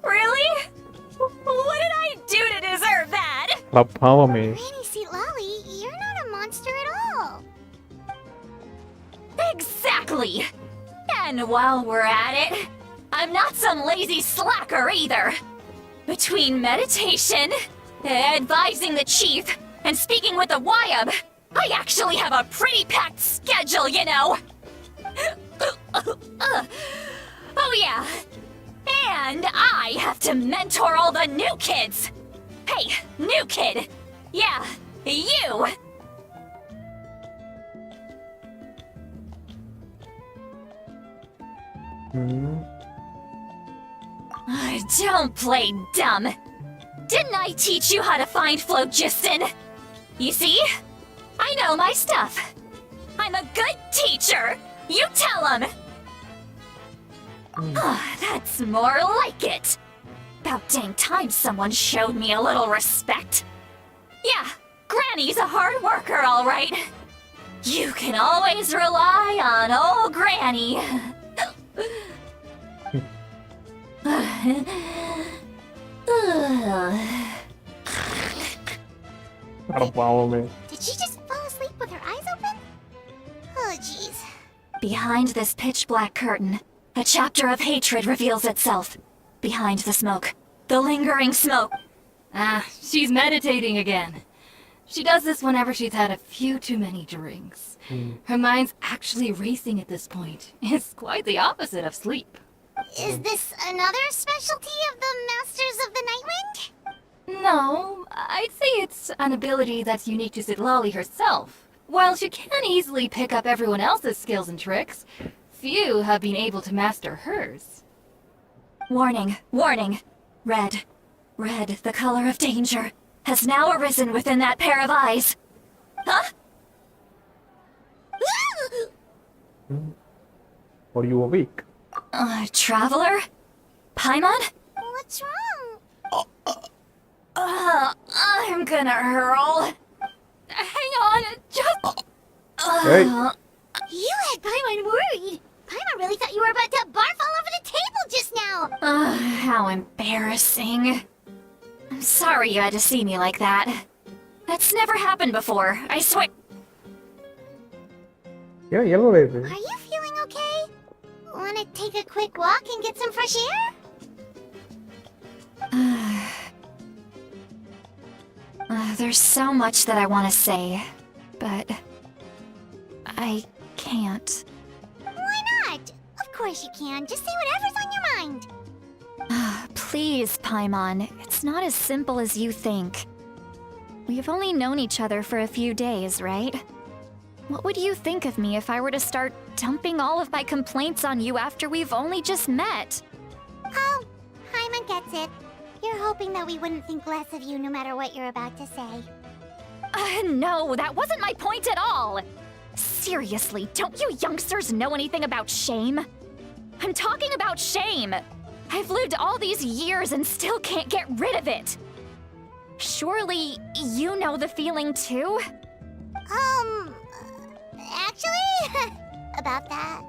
Really? What did I do to deserve that? பாவமே. Granny Seat Lally, you're not a monster at all. Exactly. And while we're at it, I'm not some lazy slacker either. Between meditation, advising the chief, and speaking with the Wyab, I actually have a pretty packed schedule, you know. Oh yeah. And I have to mentor all the new kids. Hey, new kid. Yeah, you. Don't play dumb. Didn't I teach you how to find phlogiston? You see? I know my stuff. I'm a good teacher. You tell him. That's more like it. About dang time someone showed me a little respect. Yeah, Granny's a hard worker, all right. You can always rely on old Granny. பாவமே. Did she just fall asleep with her eyes open? Oh, jeez. Behind this pitch-black curtain, a chapter of hatred reveals itself. Behind the smoke, the lingering smoke. She's meditating again. She does this whenever she's had a few too many drinks. Her mind's actually racing at this point. It's quite the opposite of sleep. Is this another specialty of the Masters of the Nightwind? No, I'd say it's an ability that's unique to Sitlali herself. While she can easily pick up everyone else's skills and tricks, few have been able to master hers. Warning, warning. Red, the color of danger, has now arisen within that pair of eyes. Huh? Are you awake? Traveler? Paimon? What's wrong? I'm gonna hurl. Hang on, just... Hey. You had Paimon worried. Paimon really thought you were about to barf all over the table just now. How embarrassing. I'm sorry you had to see me like that. That's never happened before, I swear. Yeah, yellow இது. Are you feeling okay? Want to take a quick walk and get some fresh air? There's so much that I want to say, but I can't. Why not? course you can. Just say whatever's on your mind. Please, Paimon. It's not as simple as you think. We've only known each other for a few days, right? What would you think of me if I were to start dumping all of my complaints on you after we've only just met? Oh, Paimon gets it. You're hoping that we wouldn't think less of you no matter what you're about to say. No, that wasn't my point at all! Seriously, don't you youngsters know anything about shame? I'm talking about shame! I've lived all these years and still can't get rid of it! Surely, you know the feeling too? Actually, about that.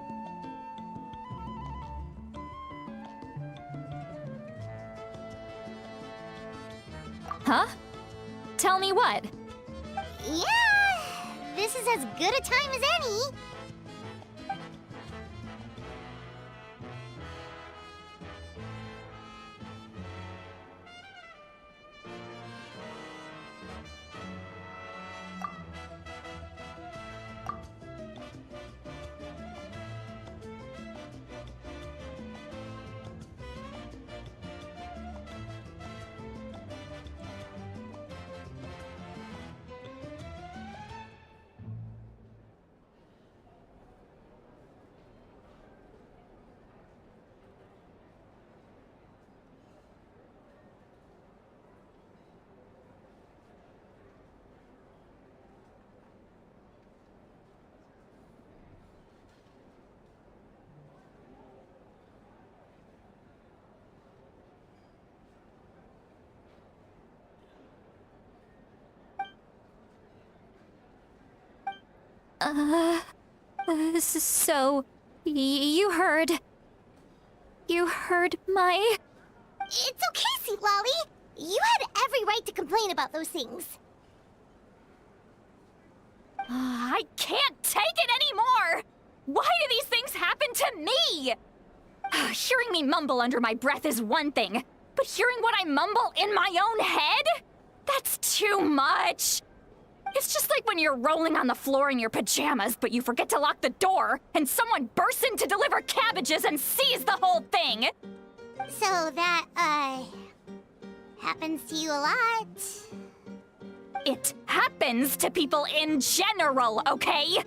Huh? Tell me what? Yeah, this is as good a time as any. So, you heard my... It's okay, Sweet Lolly. You had every right to complain about those things. I can't take it anymore! Why do these things happen to me? Hearing me mumble under my breath is one thing, but hearing what I mumble in my own head? That's too much! It's just like when you're rolling on the floor in your pajamas, but you forget to lock the door, and someone bursts in to deliver cabbages and sees the whole thing! So that, happens to you a lot. It happens to people in general, okay?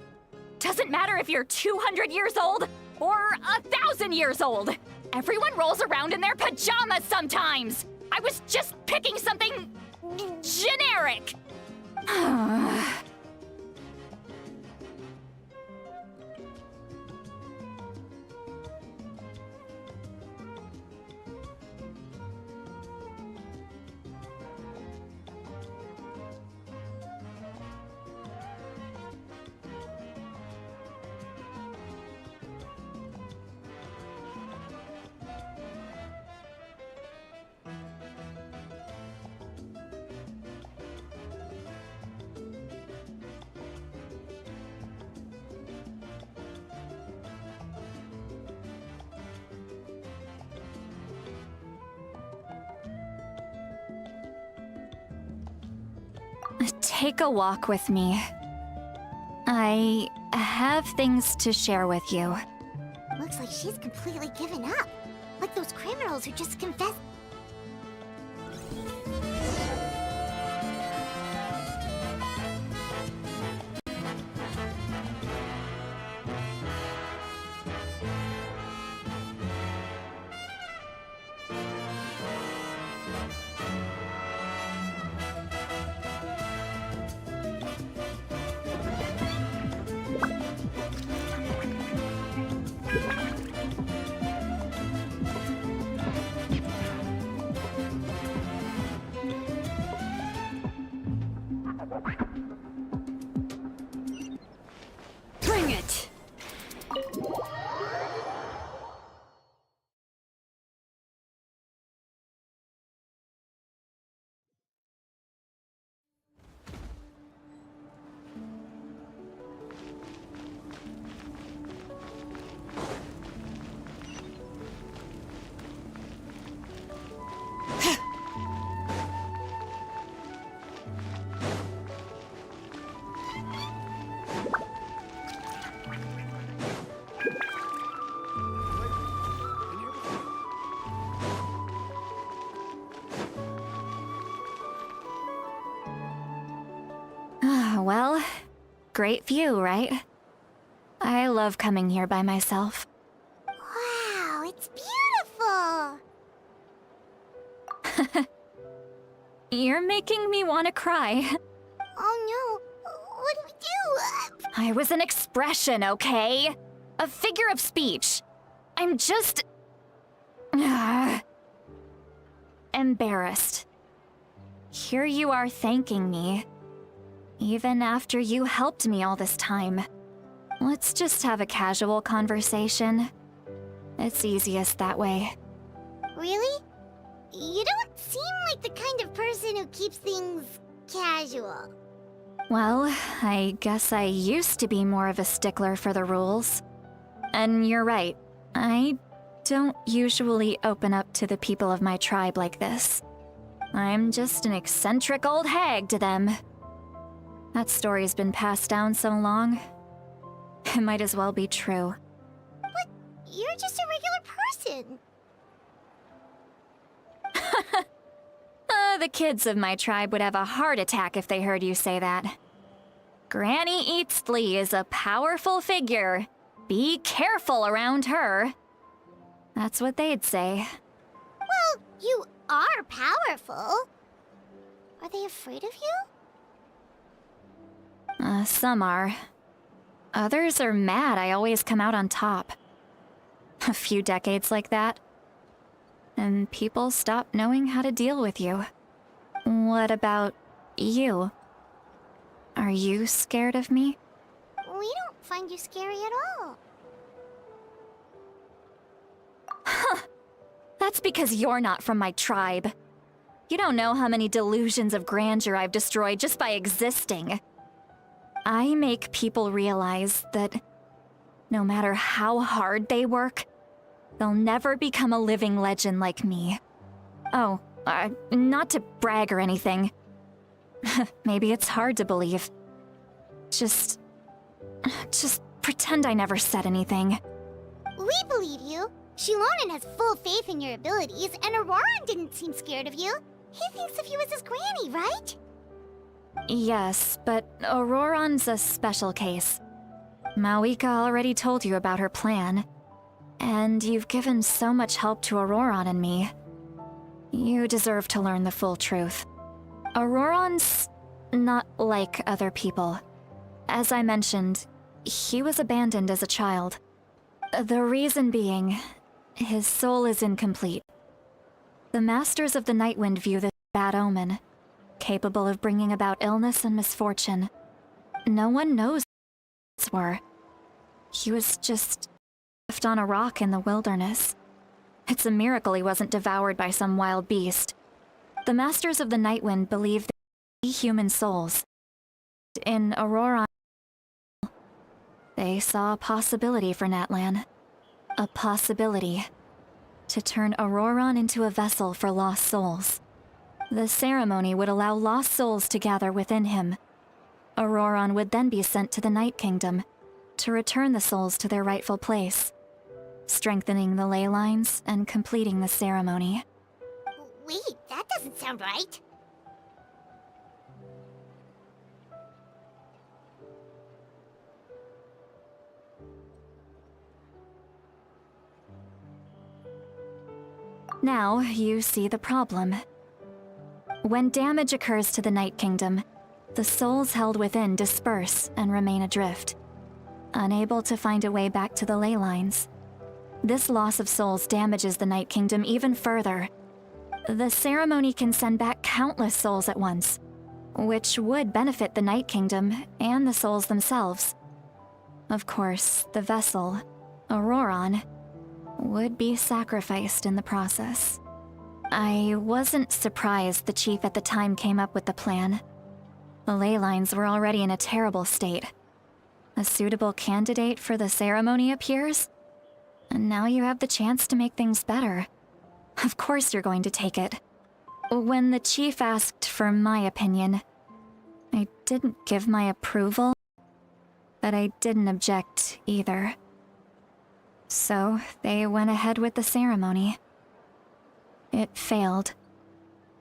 Doesn't matter if you're 200 years old or 1,000 years old. Everyone rolls around in their pajamas sometimes. I was just picking something generic. Take a walk with me. I have things to share with you. Looks like she's completely given up. Like those criminals who just confessed. great view, right? I love coming here by myself. Wow, it's beautiful! You're making me want to cry. Oh no, what do we do? I was an expression, okay? A figure of speech. I'm just... embarrassed. Here you are thanking me. Even after you helped me all this time. Let's just have a casual conversation. It's easiest that way. Really? You don't seem like the kind of person who keeps things casual. Well, I guess I used to be more of a stickler for the rules. And you're right, I don't usually open up to the people of my tribe like this. I'm just an eccentric old hag to them. That story's been passed down so long, it might as well be true. But you're just a regular person. The kids of my tribe would have a heart attack if they heard you say that. Granny Eatsley is a powerful figure. Be careful around her. That's what they'd say. Well, you are powerful. Are they afraid of you? Some are. Others are mad I always come out on top. A few decades like that, and people stop knowing how to deal with you. What about you? Are you scared of me? We don't find you scary at all. That's because you're not from my tribe. You don't know how many delusions of grandeur I've destroyed just by existing. I make people realize that no matter how hard they work, they'll never become a living legend like me. Oh, not to brag or anything. Maybe it's hard to believe. Just pretend I never said anything. We believe you. Shilonen has full faith in your abilities, and Auroran didn't seem scared of you. He thinks of you as his granny, right? Yes, but Auroran's a special case. Mawika already told you about her plan. And you've given so much help to Auroran and me. You deserve to learn the full truth. Auroran's not like other people. As I mentioned, he was abandoned as a child. The reason being, his soul is incomplete. The Masters of the Nightwind view this as a bad omen, capable of bringing about illness and misfortune. No one knows what these were. He was just left on a rock in the wilderness. It's a miracle he wasn't devoured by some wild beast. The Masters of the Nightwind believe that they see human souls. In Aurora, they saw a possibility for Natlan. A possibility to turn Auroran into a vessel for lost souls. The ceremony would allow lost souls to gather within him. Auroran would then be sent to the Night Kingdom to return the souls to their rightful place, strengthening the ley lines and completing the ceremony. Wait, that doesn't sound right. Now, you see the problem. When damage occurs to the Night Kingdom, the souls held within disperse and remain adrift, unable to find a way back to the ley lines. This loss of souls damages the Night Kingdom even further. The ceremony can send back countless souls at once, which would benefit the Night Kingdom and the souls themselves. Of course, the vessel, Auroran, would be sacrificed in the process. I wasn't surprised the chief at the time came up with the plan. The ley lines were already in a terrible state. A suitable candidate for the ceremony appears, and now you have the chance to make things better. Of course you're going to take it. When the chief asked for my opinion, I didn't give my approval, but I didn't object either. So they went ahead with the ceremony. It failed,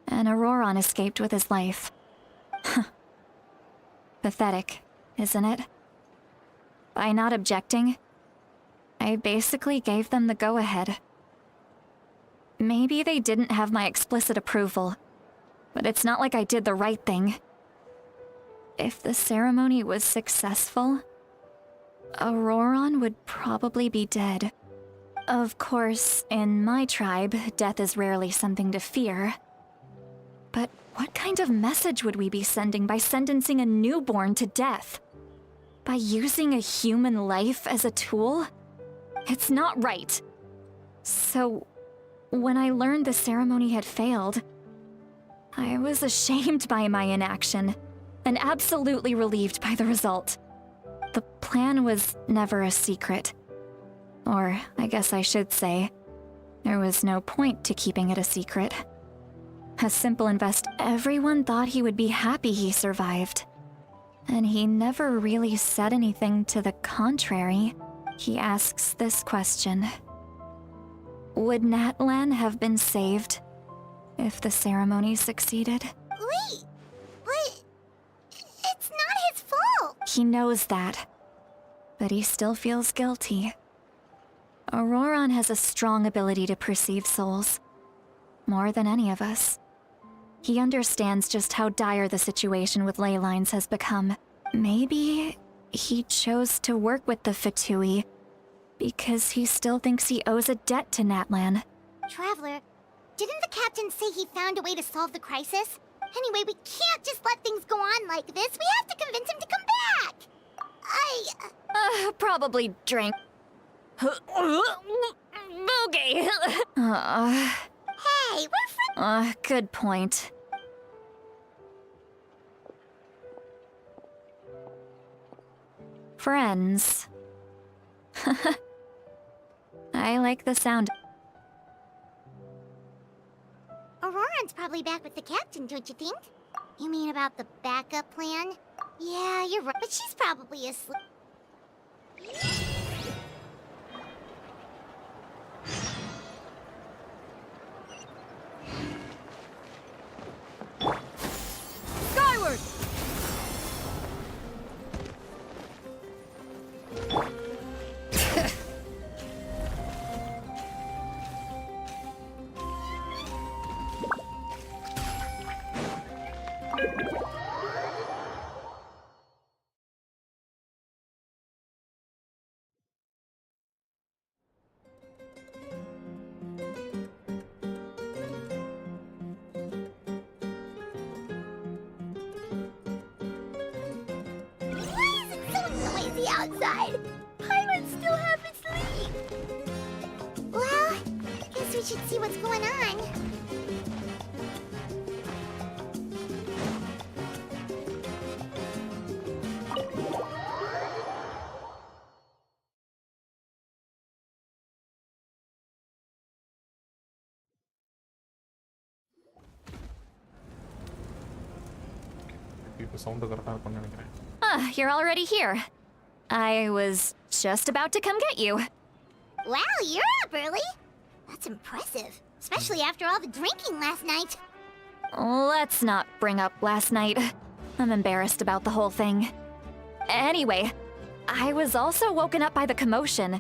and Auroran escaped with his life. Pathetic, isn't it? By not objecting, I basically gave them the go-ahead. Maybe they didn't have my explicit approval, but it's not like I did the right thing. If the ceremony was successful, Auroron would probably be dead. Of course, in my tribe, death is rarely something to fear. But what kind of message would we be sending by sentencing a newborn to death? By using a human life as a tool? It's not right. So, when I learned the ceremony had failed, I was ashamed by my inaction, and absolutely relieved by the result. The plan was never a secret. Or, I guess I should say, there was no point to keeping it a secret. As Simple Invest, everyone thought he would be happy he survived. And he never really said anything to the contrary. He asks this question. Would Natlan have been saved if the ceremony succeeded? Wait, but it's not his fault. He knows that, but he still feels guilty. Auroron has a strong ability to perceive souls, more than any of us. He understands just how dire the situation with ley lines has become. Maybe he chose to work with the Fatui because he still thinks he owes a debt to Natlan. Traveler, didn't the captain say he found a way to solve the crisis? Anyway, we can't just let things go on like this. We have to convince him to come back. Probably drink. Okay. Hey, we're friends. Good point. Friends. I like the sound. Auroron's probably back with the captain, don't you think? You mean about the backup plan? Yeah, you're right, but she's probably asleep. Skyward! Outside. Pirates still have me sleep. Well, guess we should see what's going on. இப்போ sound கரெக்டாக இருக்கும்னு நினைக்கிறேன். You're already here. I was just about to come get you. Wow, you're up early. That's impressive, especially after all the drinking last night. Let's not bring up last night. I'm embarrassed about the whole thing. Anyway, I was also woken up by the commotion.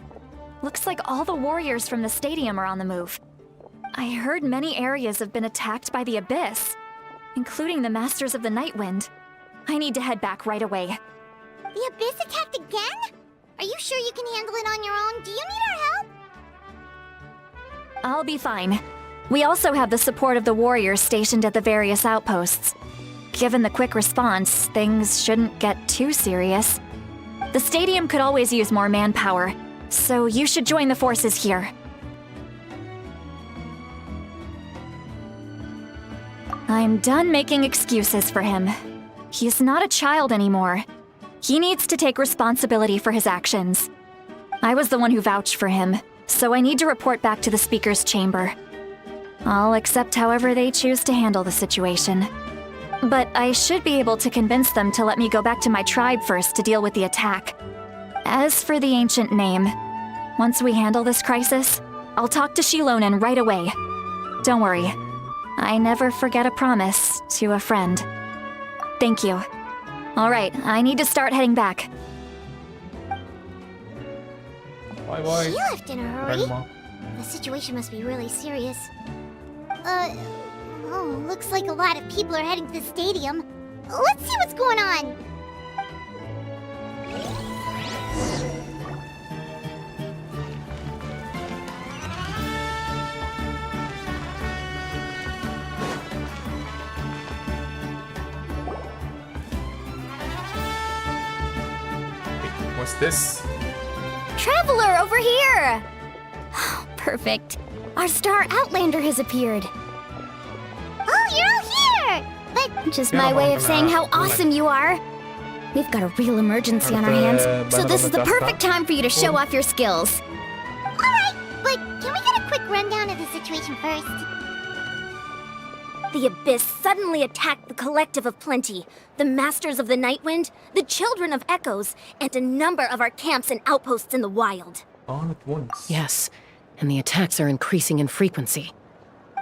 Looks like all the warriors from the stadium are on the move. I heard many areas have been attacked by the Abyss, including the Masters of the Nightwind. I need to head back right away. The Abyss attacked again? Are you sure you can handle it on your own? Do you need our help? I'll be fine. We also have the support of the warriors stationed at the various outposts. Given the quick response, things shouldn't get too serious. The stadium could always use more manpower, so you should join the forces here. I'm done making excuses for him. He's not a child anymore. He needs to take responsibility for his actions. I was the one who vouched for him, so I need to report back to the speaker's chamber. I'll accept however they choose to handle the situation. But I should be able to convince them to let me go back to my tribe first to deal with the attack. As for the ancient name, once we handle this crisis, I'll talk to Shilonen right away. Don't worry, I never forget a promise to a friend. Thank you. Alright, I need to start heading back. Bye bye. She left in a hurry. Grandma. The situation must be really serious. Oh, looks like a lot of people are heading to the stadium. Let's see what's going on. What's this? Traveler, over here! Perfect. Our star Outlander has appeared. Oh, you're all here! But Just Yeah, my way of I'm saying how gonna- awesome you are. We've got a real emergency on our hands, so this is the perfect time for you to show off your skills. alright, but can we get a quick rundown of the situation first? The Abyss suddenly attacked the Collective of Plenty, the Masters of the Nightwind, the Children of Echoes, and a number of our camps and outposts in the wild. All at once. Yes, and the attacks are increasing in frequency.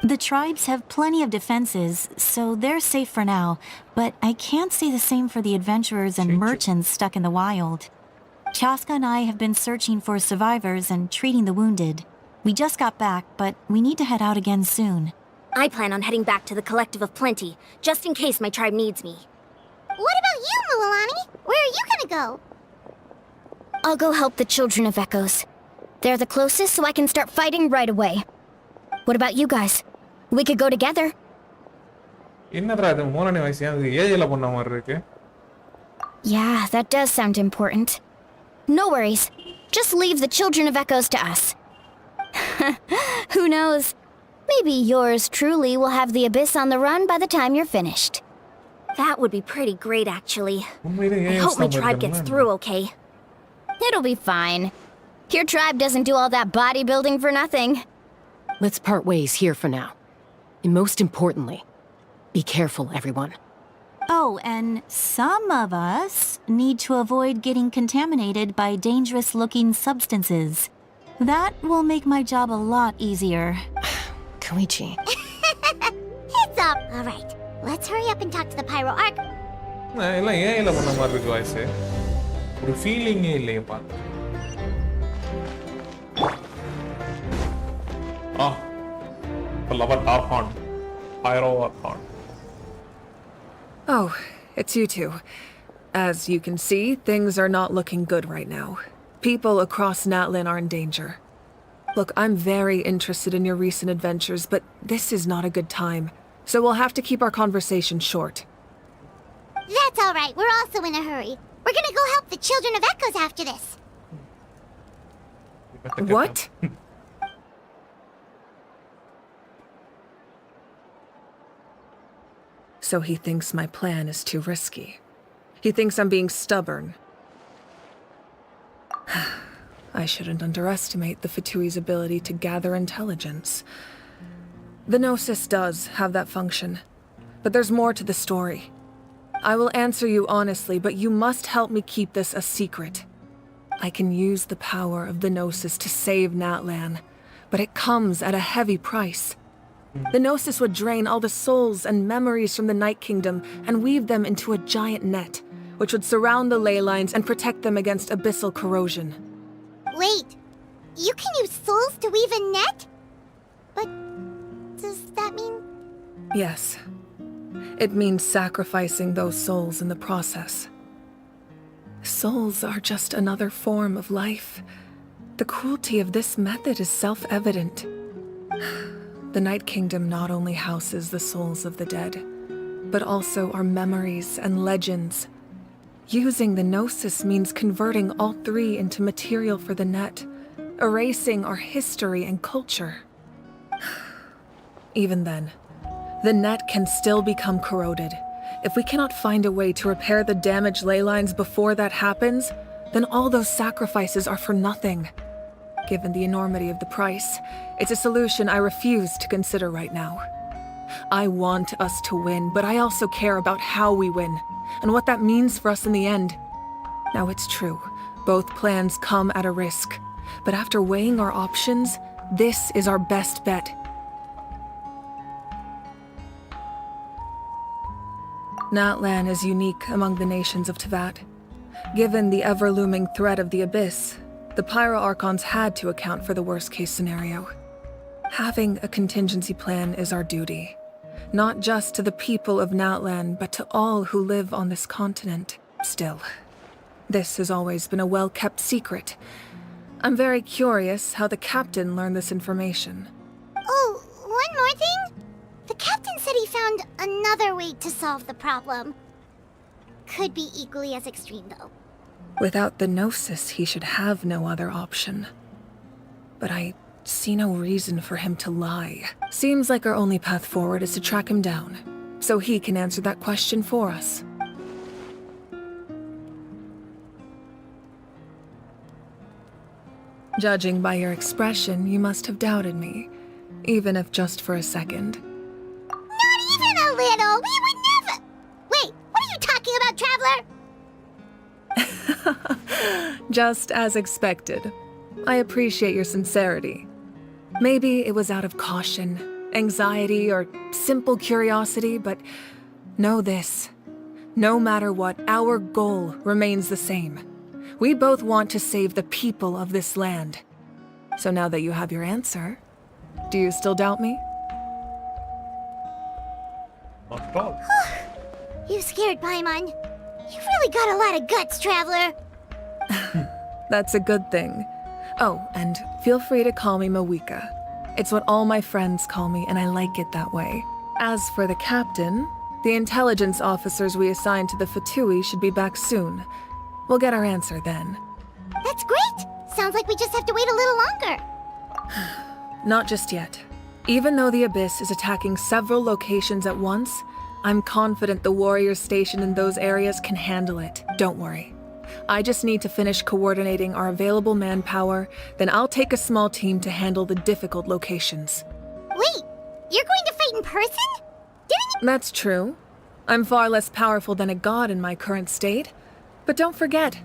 The tribes have plenty of defenses, so they're safe for now, but I can't say the same for the adventurers and merchants stuck in the wild. Chaska and I have been searching for survivors and treating the wounded. We just got back, but we need to head out again soon. I plan on heading back to the Collective of Plenty, just in case my tribe needs me. What about you, Mualani? Where are you gonna go? I'll go help the Children of Echoes. They're the closest, so I can start fighting right away. What about you guys? We could go together. என்னடா இது மோனனி வயசு அது ஏஜ்ல பண்ண மாதிரி இருக்கு. Yeah, that does sound important. No worries. Just leave the Children of Echoes to us. Who knows? Maybe yours truly will have the Abyss on the run by the time you're finished. That would be pretty great, actually. உண்மையிலே I age hope my tribe gets through okay. It'll be fine. Your tribe doesn't do all that bodybuilding for nothing. Let's part ways here for now. And most importantly, be careful, everyone. Oh, and some of us need to avoid getting contaminated by dangerous-looking substances. That will make my job a lot easier. Koichi. Heads up! Alright, let's hurry up and talk to the Pyro Arc. எல்லாம் ஏஐல பண்ண மாதிரி இருக்கு வயசு. ஒரு ஃபீலிங்கே இல்லையப்பா. Beloved Archon. Pyro Archon. Oh, it's you two. As you can see, things are not looking good right now. People across Natlin are in danger. Look, I'm very interested in your recent adventures, but this is not a good time. So we'll have to keep our conversation short. That's alright, we're also in a hurry. We're gonna go help the Children of Echoes after this. What? So he thinks my plan is too risky. He thinks I'm being stubborn. I shouldn't underestimate the Fatui's ability to gather intelligence. The Gnosis does have that function, but there's more to the story. I will answer you honestly, but you must help me keep this a secret. I can use the power of the Gnosis to save Natlan, but it comes at a heavy price. The Gnosis would drain all the souls and memories from the Night Kingdom and weave them into a giant net, which would surround the ley lines and protect them against abyssal corrosion. Wait, you can use souls to weave a net? But does that mean... Yes. It means sacrificing those souls in the process. Souls are just another form of life. The cruelty of this method is self-evident. The Night Kingdom not only houses the souls of the dead, but also our memories and legends. Using the Gnosis means converting all three into material for the net, erasing our history and culture. Even then, the net can still become corroded. If we cannot find a way to repair the damaged ley lines before that happens, then all those sacrifices are for nothing. Given the enormity of the price, it's a solution I refuse to consider right now. I want us to win, but I also care about how we win, and what that means for us in the end. Now it's true, both plans come at a risk, but after weighing our options, this is our best bet. Natlan is unique among the nations of Tevat. Given the ever-looming threat of the Abyss, the Pyro Archons had to account for the worst-case scenario. Having a contingency plan is our duty, not just to the people of Natlan, but to all who live on this continent. Still, this has always been a well-kept secret. I'm very curious how the captain learned this information. Oh, one more thing? The captain said he found another way to solve the problem. Could be equally as extreme, though. Without the Gnosis, he should have no other option. But I see no reason for him to lie. Seems like our only path forward is to track him down, so he can answer that question for us. Judging by your expression, you must have doubted me, even if just for a second. Not even a little! We would never— Wait, what are you talking about, Traveler? Just as expected. I appreciate your sincerity. Maybe it was out of caution, anxiety, or simple curiosity, but know this. No matter what, our goal remains the same. We both want to save the people of this land. So now that you have your answer, do you still doubt me? Not at all. You scared Paimon. You've really got a lot of guts, Traveler. That's a good thing. Oh, and feel free to call me Mawika. It's what all my friends call me, and I like it that way. As for the captain, the intelligence officers we assigned to the Fatui should be back soon. We'll get our answer then. That's great! Sounds like we just have to wait a little longer. Not just yet. Even though the Abyss is attacking several locations at once, I'm confident the warriors stationed in those areas can handle it. Don't worry. I just need to finish coordinating our available manpower, then I'll take a small team to handle the difficult locations. Wait, you're going to fight in person? Didn't you— That's true. I'm far less powerful than a god in my current state. But don't forget,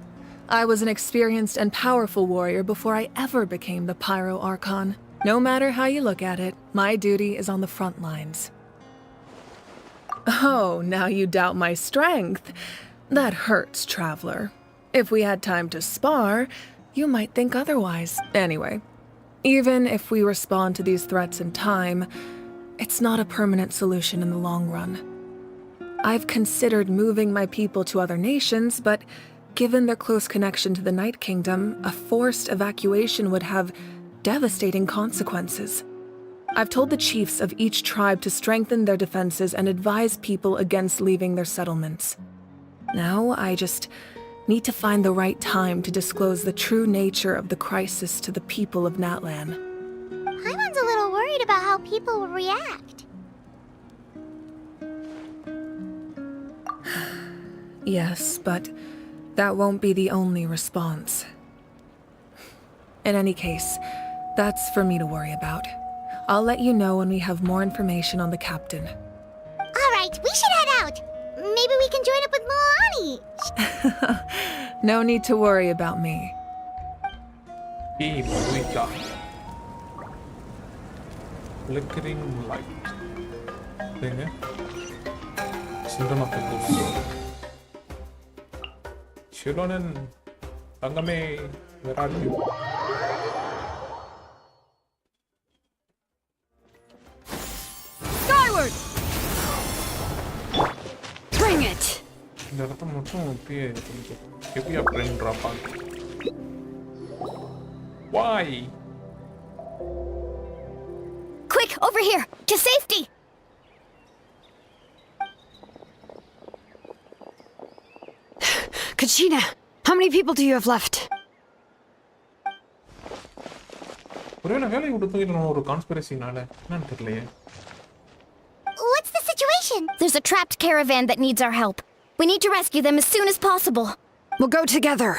I was an experienced and powerful warrior before I ever became the Pyro Archon. No matter how you look at it, my duty is on the front lines. Oh, now you doubt my strength. That hurts, Traveler. If we had time to spar, you might think otherwise. Anyway, even if we respond to these threats in time, it's not a permanent solution in the long run. I've considered moving my people to other nations, but given their close connection to the Night Kingdom, a forced evacuation would have devastating consequences. I've told the chiefs of each tribe to strengthen their defenses and advise people against leaving their settlements. Now, I just need to find the right time to disclose the true nature of the crisis to the people of Natlan. Paimon's a little worried about how people will react. Yes, but that won't be the only response. In any case, that's for me to worry about. I'll let you know when we have more information on the captain. Alright, we should head out. Maybe we can join up with Moani. No need to worry about me. Hey, Mawika. Flickering light. Thing, Children of the Ghost. Shironen, Tangame, where are you? Skyward! Bring it! இந்த இடத்த மட்டும் அப்படியே கொஞ்சம் ஹெவியா frame drop ஆகுது. Why? Quick, over here! To safety! Kachina, how many people do you have left? ஒருவேளை வேலையை விட்டு தூக்கிட்டு ஒரு கான்ஸ்பிரசினால என்னன்னு தெரியலையே. What's the situation? There's a trapped caravan that needs our help. We need to rescue them as soon as possible. We'll go together.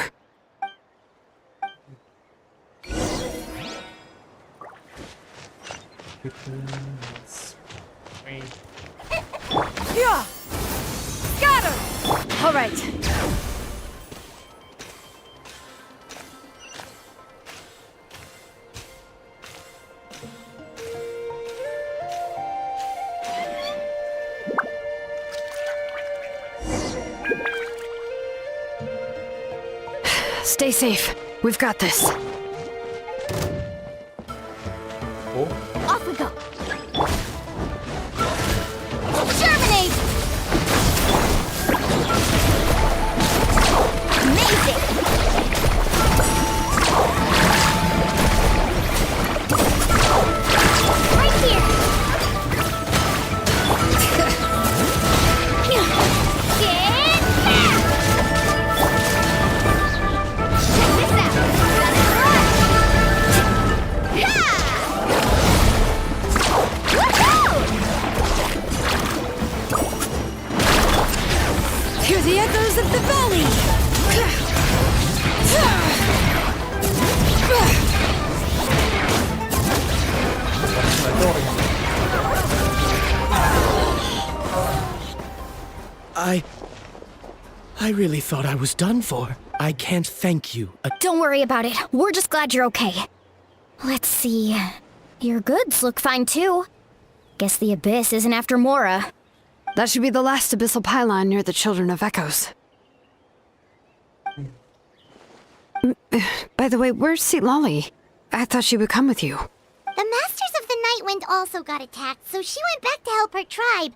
Yeah! Scatter! All right. Stay safe. We've got this. Oh, Off we go. Germinate! Amazing! Right here! Get back! Check this out! Got it right! Yeah! Hear the echoes of the valley! I really thought I was done for. I can't thank you. Don't worry about it. We're just glad you're okay. Let's see. Your goods look fine too. Guess the Abyss isn't after Mora. That should be the last abyssal pylon near the Children of Echoes. By the way, where's Souljabott? I thought she would come with you. The Masters of the Nightwind also got attacked, so she went back to help her tribe.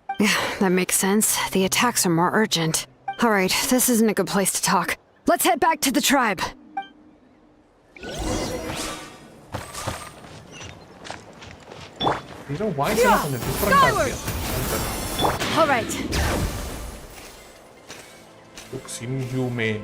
That makes sense. The attacks are more urgent. All right, this isn't a good place to talk. Let's head back to the tribe. you know, why is it on a different target? All right. Looks inhumane.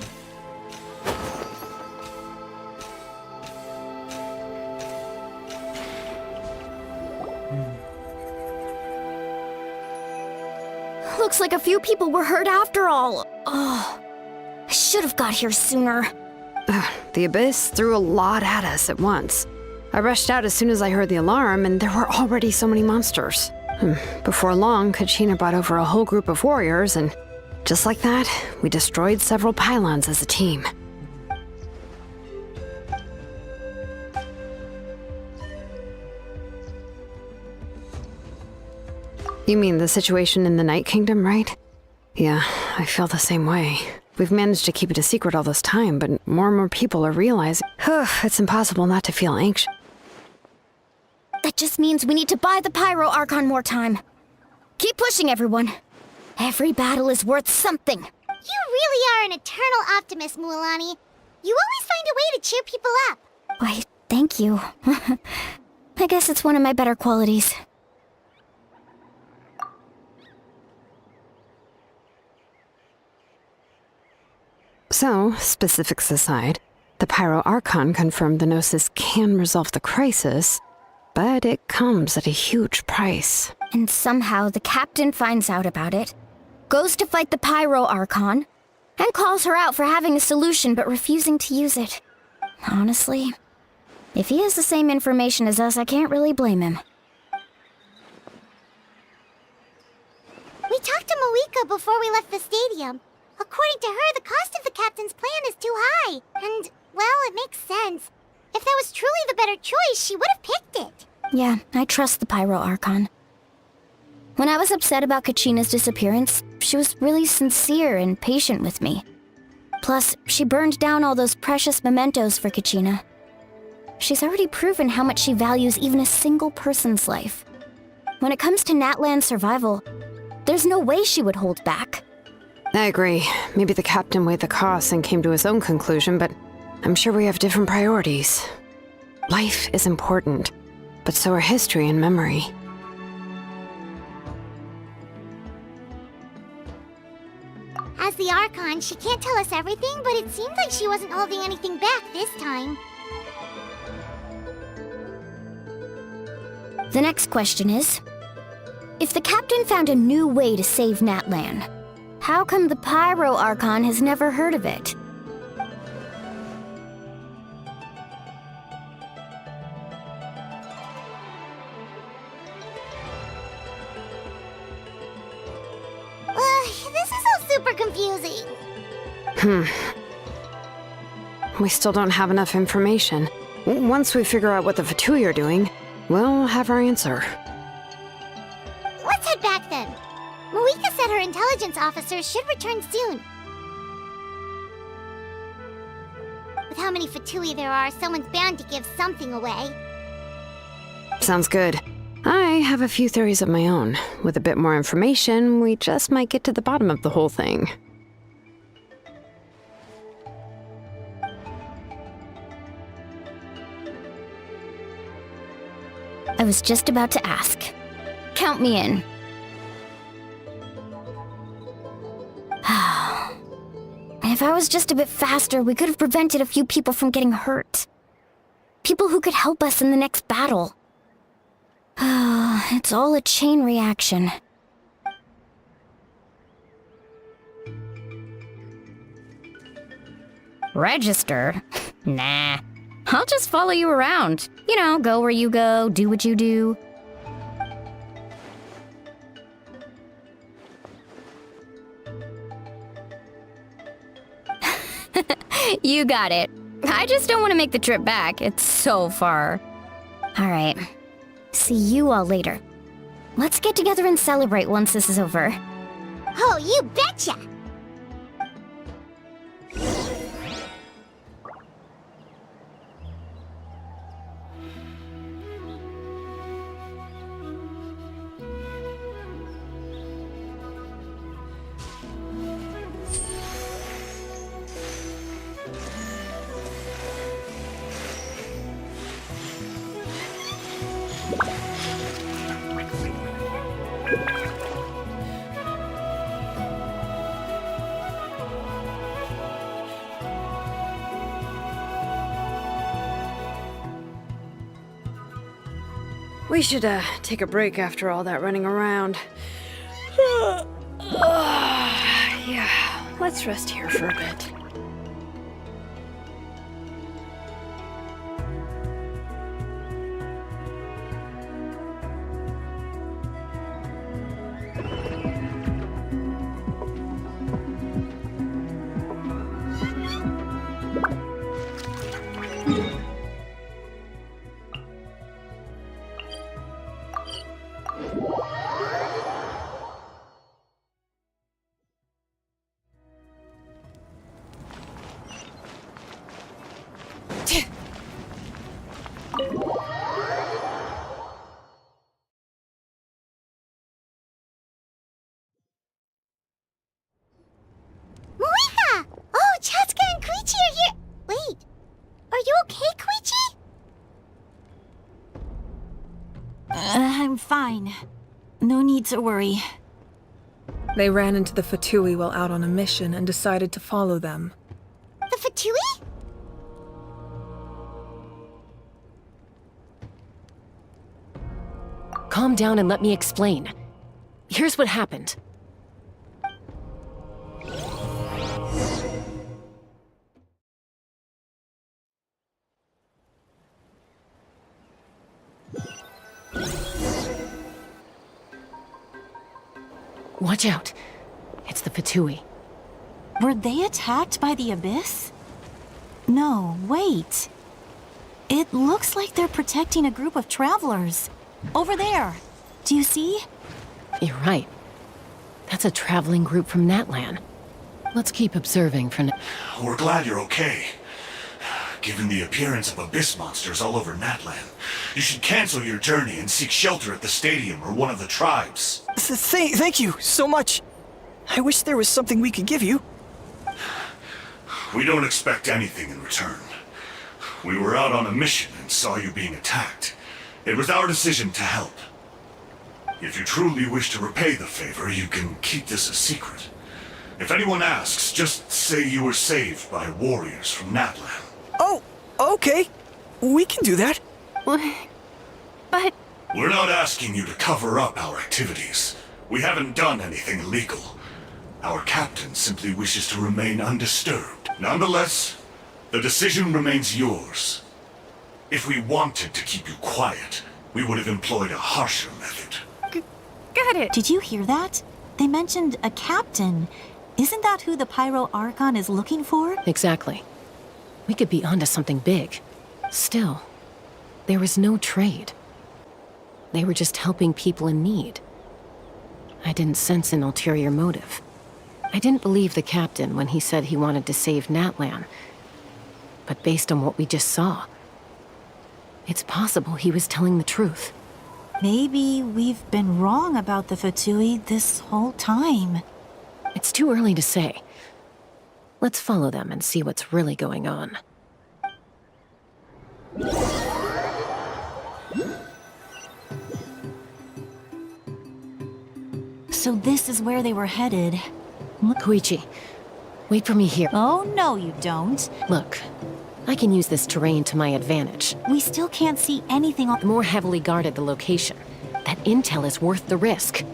Looks like a few people were hurt after all. Oh, I should have got here sooner. The Abyss threw a lot at us at once. I rushed out as soon as I heard the alarm, and there were already so many monsters. Before long, Kachina brought over a whole group of warriors, and just like that, we destroyed several pylons as a team. You mean the situation in the Night Kingdom, right? Yeah, I feel the same way. We've managed to keep it a secret all this time, but more and more people are realizing it's impossible not to feel anxious. That just means we need to buy the Pyro Archon more time. Keep pushing, everyone. Every battle is worth something. You really are an eternal optimist, Mualani. You always find a way to cheer people up. Why, thank you. I guess it's one of my better qualities. So, specifics aside, the Pyro Archon confirmed the Gnosis can resolve the crisis, but it comes at a huge price. And somehow the captain finds out about it, goes to fight the Pyro Archon, and calls her out for having a solution but refusing to use it. Honestly, if he has the same information as us, I can't really blame him. We talked to Moika before we left the stadium. According to her, the cost of the captain's plan is too high. And, well, it makes sense. If that was truly the better choice, she would have picked it. Yeah, I trust the Pyro Archon. When I was upset about Kachina's disappearance, she was really sincere and patient with me. Plus, she burned down all those precious mementos for Kachina. She's already proven how much she values even a single person's life. When it comes to Natlan's survival, there's no way she would hold back. I agree. Maybe the captain weighed the costs and came to his own conclusion, but I'm sure we have different priorities. Life is important, but so are history and memory. As the Archon, she can't tell us everything, but it seems like she wasn't holding anything back this time. The next question is, if the captain found a new way to save Natlan, how come the Pyro Archon has never heard of it? This is all super confusing. We still don't have enough information. Once we figure out what the Fatui are doing, we'll have our answer. Let's head back then. Moika said her intelligence officers should return soon. With how many Fatui there are, someone's bound to give something away. Sounds good. I have a few theories of my own. With a bit more information, we just might get to the bottom of the whole thing. I was just about to ask. Count me in. If I was just a bit faster, we could have prevented a few people from getting hurt. People who could help us in the next battle. It's all a chain reaction. Register? Nah. I'll just follow you around. You know, go where you go, do what you do. You got it. I just don't want to make the trip back. It's so far. Alright. See you all later. Let's get together and celebrate once this is over. Oh, you betcha! We should, take a break after all that running around. Yeah, let's rest here for a bit. Marika! Oh, Chaska and Koichi are here! Wait, are you okay, Koichi? I'm fine. No need to worry. They ran into the Fatui while out on a mission and decided to follow them. The Fatui? Calm down and let me explain. Here's what happened. Watch out. It's the Fatui. Were they attacked by the Abyss? No, wait. It looks like they're protecting a group of travelers. Over there. Do you see? You're right. That's a traveling group from Natlan. Let's keep observing for now. We're glad you're okay. Given the appearance of abyss monsters all over Natlan, you should cancel your journey and seek shelter at the stadium or one of the tribes. Thank you so much. I wish there was something we could give you. We don't expect anything in return. We were out on a mission and saw you being attacked. It was our decision to help. If you truly wish to repay the favor, you can keep this a secret. If anyone asks, just say you were saved by warriors from Natlan. Oh, okay. We can do that. But... We're not asking you to cover up our activities. We haven't done anything illegal. Our captain simply wishes to remain undisturbed. Nonetheless, the decision remains yours. If we wanted to keep you quiet, we would have employed a harsher method. Got it. Did you hear that? They mentioned a captain. Isn't that who the Pyro Archon is looking for? Exactly. We could be onto something big. Still, there was no trade. They were just helping people in need. I didn't sense an ulterior motive. I didn't believe the captain when he said he wanted to save Natlan. But based on what we just saw, it's possible he was telling the truth. Maybe we've been wrong about the Fatui this whole time. It's too early to say. Let's follow them and see what's really going on. So this is where they were headed. Koichi, wait for me here. Oh, no you don't. Look, I can use this terrain to my advantage. We still can't see anything on— The more heavily guarded the location, that intel is worth the risk.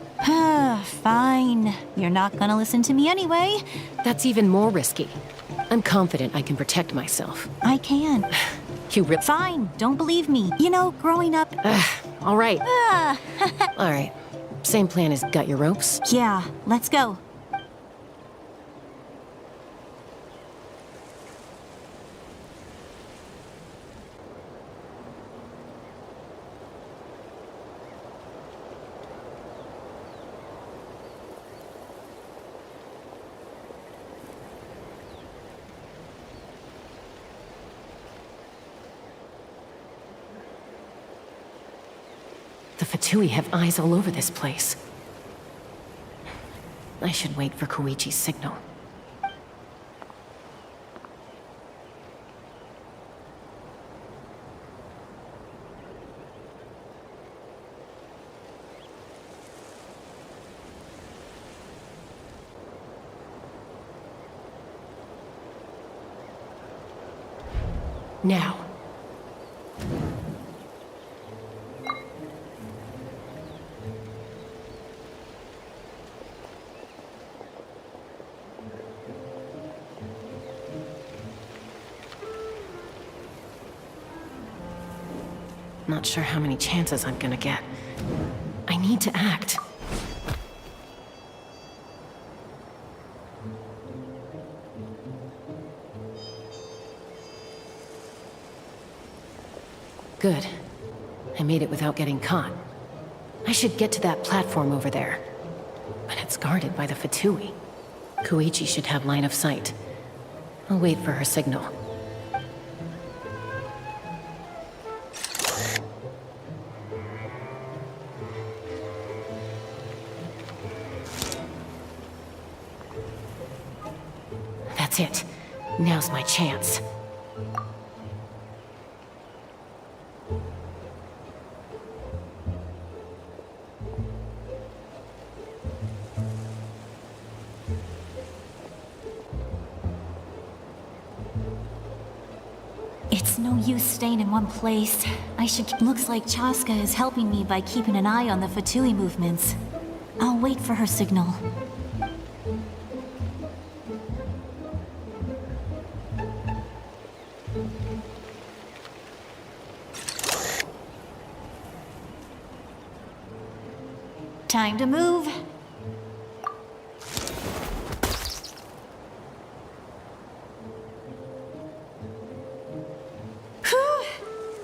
Fine. You're not gonna listen to me anyway. That's even more risky. I'm confident I can protect myself. I can. Fine, don't believe me. You know, growing up— All right. All right. Same plan as got your ropes? Yeah, let's go. The Fatui have eyes all over this place. I should wait for Koichi's signal. Now. Not sure how many chances I'm gonna get. I need to act. Good. I made it without getting caught. I should get to that platform over there. But it's guarded by the Fatui. Koichi should have line of sight. I'll wait for her signal. That's it. Now's my chance. It's no use staying in one place. Looks like Chaska is helping me by keeping an eye on the Fatui movements. I'll wait for her signal. Time to move. Whew.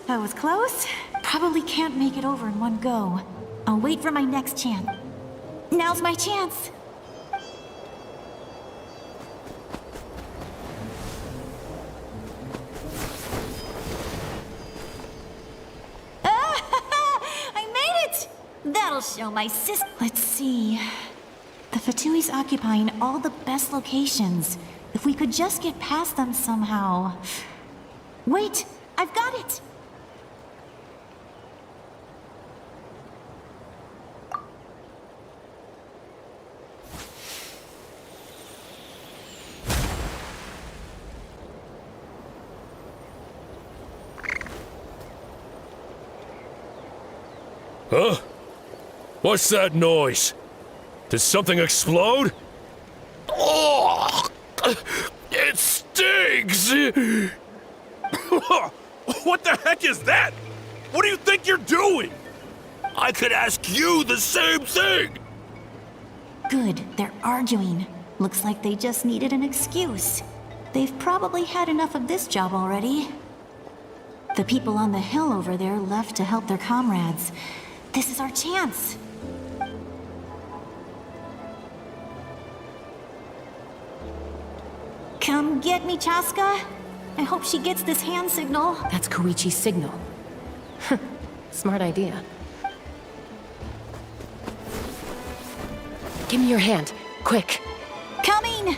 That was close. Probably can't make it over in one go. I'll wait for my next chance. Now's my chance. That'll show my sis— Let's see. The Fatui's occupying all the best locations. If we could just get past them somehow. Wait! I've got it! Huh? What's that noise? Did something explode? Oh! It stinks! What the heck is that? What do you think you're doing? I could ask you the same thing! Good, they're arguing. Looks like they just needed an excuse. They've probably had enough of this job already. The people on the hill over there left to help their comrades. This is our chance. Come get me, Chaska. I hope she gets this hand signal. That's Koichi's signal. Smart idea. Give me your hand, quick. Coming!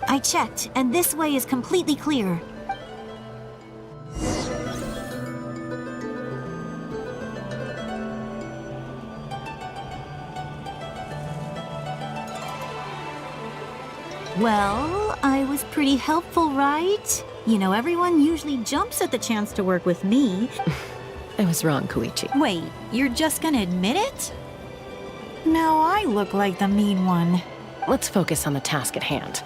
I checked, and this way is completely clear. Well, I was pretty helpful, right? You know, everyone usually jumps at the chance to work with me. I was wrong, Koichi. Wait, you're just gonna admit it? Now I look like the mean one. Let's focus on the task at hand.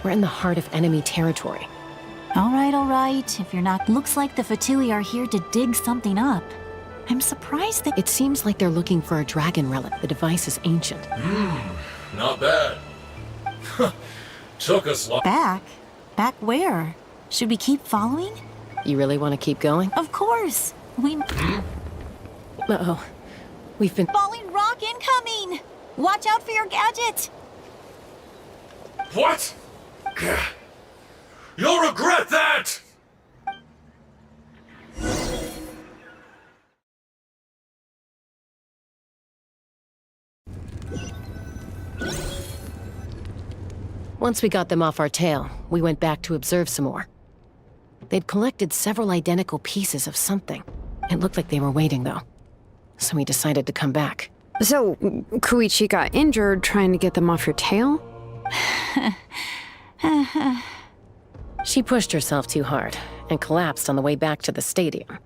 We're in the heart of enemy territory. All right. If you're not... Looks like the Fatui are here to dig something up. I'm surprised that... It seems like they're looking for a dragon relic. The device is ancient. Not bad. Took us long. Back? Back where? Should we keep following? You really want to keep going? Of course. We... Uh-oh. We've been... Falling rock incoming! Watch out for your gadget! What? You'll regret that! Once we got them off our tail, we went back to observe some more. They'd collected several identical pieces of something. It looked like they were waiting, though. So we decided to come back. So, Koichi got injured trying to get them off your tail? She pushed herself too hard and collapsed on the way back to the stadium.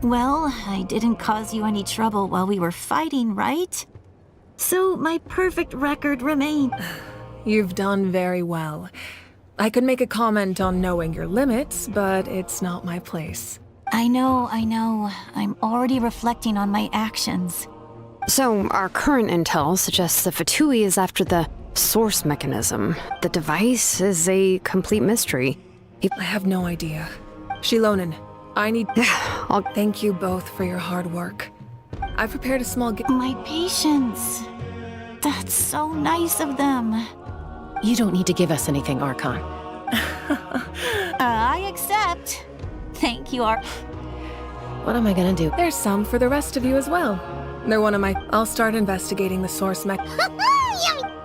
Well, I didn't cause you any trouble while we were fighting, right? So my perfect record remains. You've done very well. I could make a comment on knowing your limits, but it's not my place. I know. I'm already reflecting on my actions. So, our current intel suggests the Fatui is after the source mechanism. The device is a complete mystery. I have no idea. Shilonen, I need... I'll thank you both for your hard work. I've prepared a small gift. My patience. That's so nice of them. You don't need to give us anything, Archon. I accept. Thank you, What am I gonna do? There's some for the rest of you as well. They're one of my... I'll start investigating the source mech... Yummy!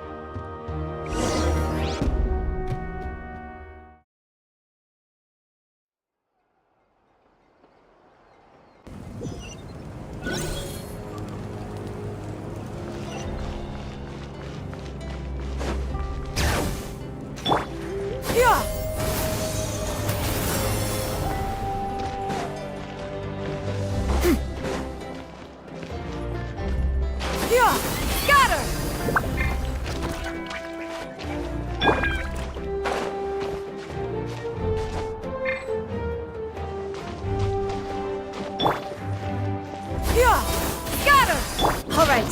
All right.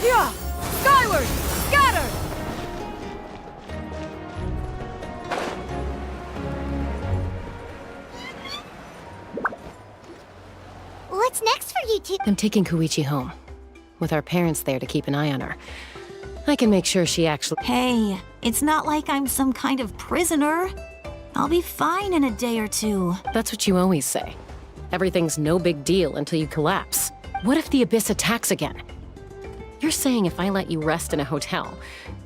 Yeah! Skyward! Scatter! What's next for you two? I'm taking Koichi home, with our parents there to keep an eye on her. I can make sure she actually... Hey, it's not like I'm some kind of prisoner. I'll be fine in a day or two. That's what you always say. Everything's no big deal until you collapse. What if the Abyss attacks again? You're saying if I let you rest in a hotel,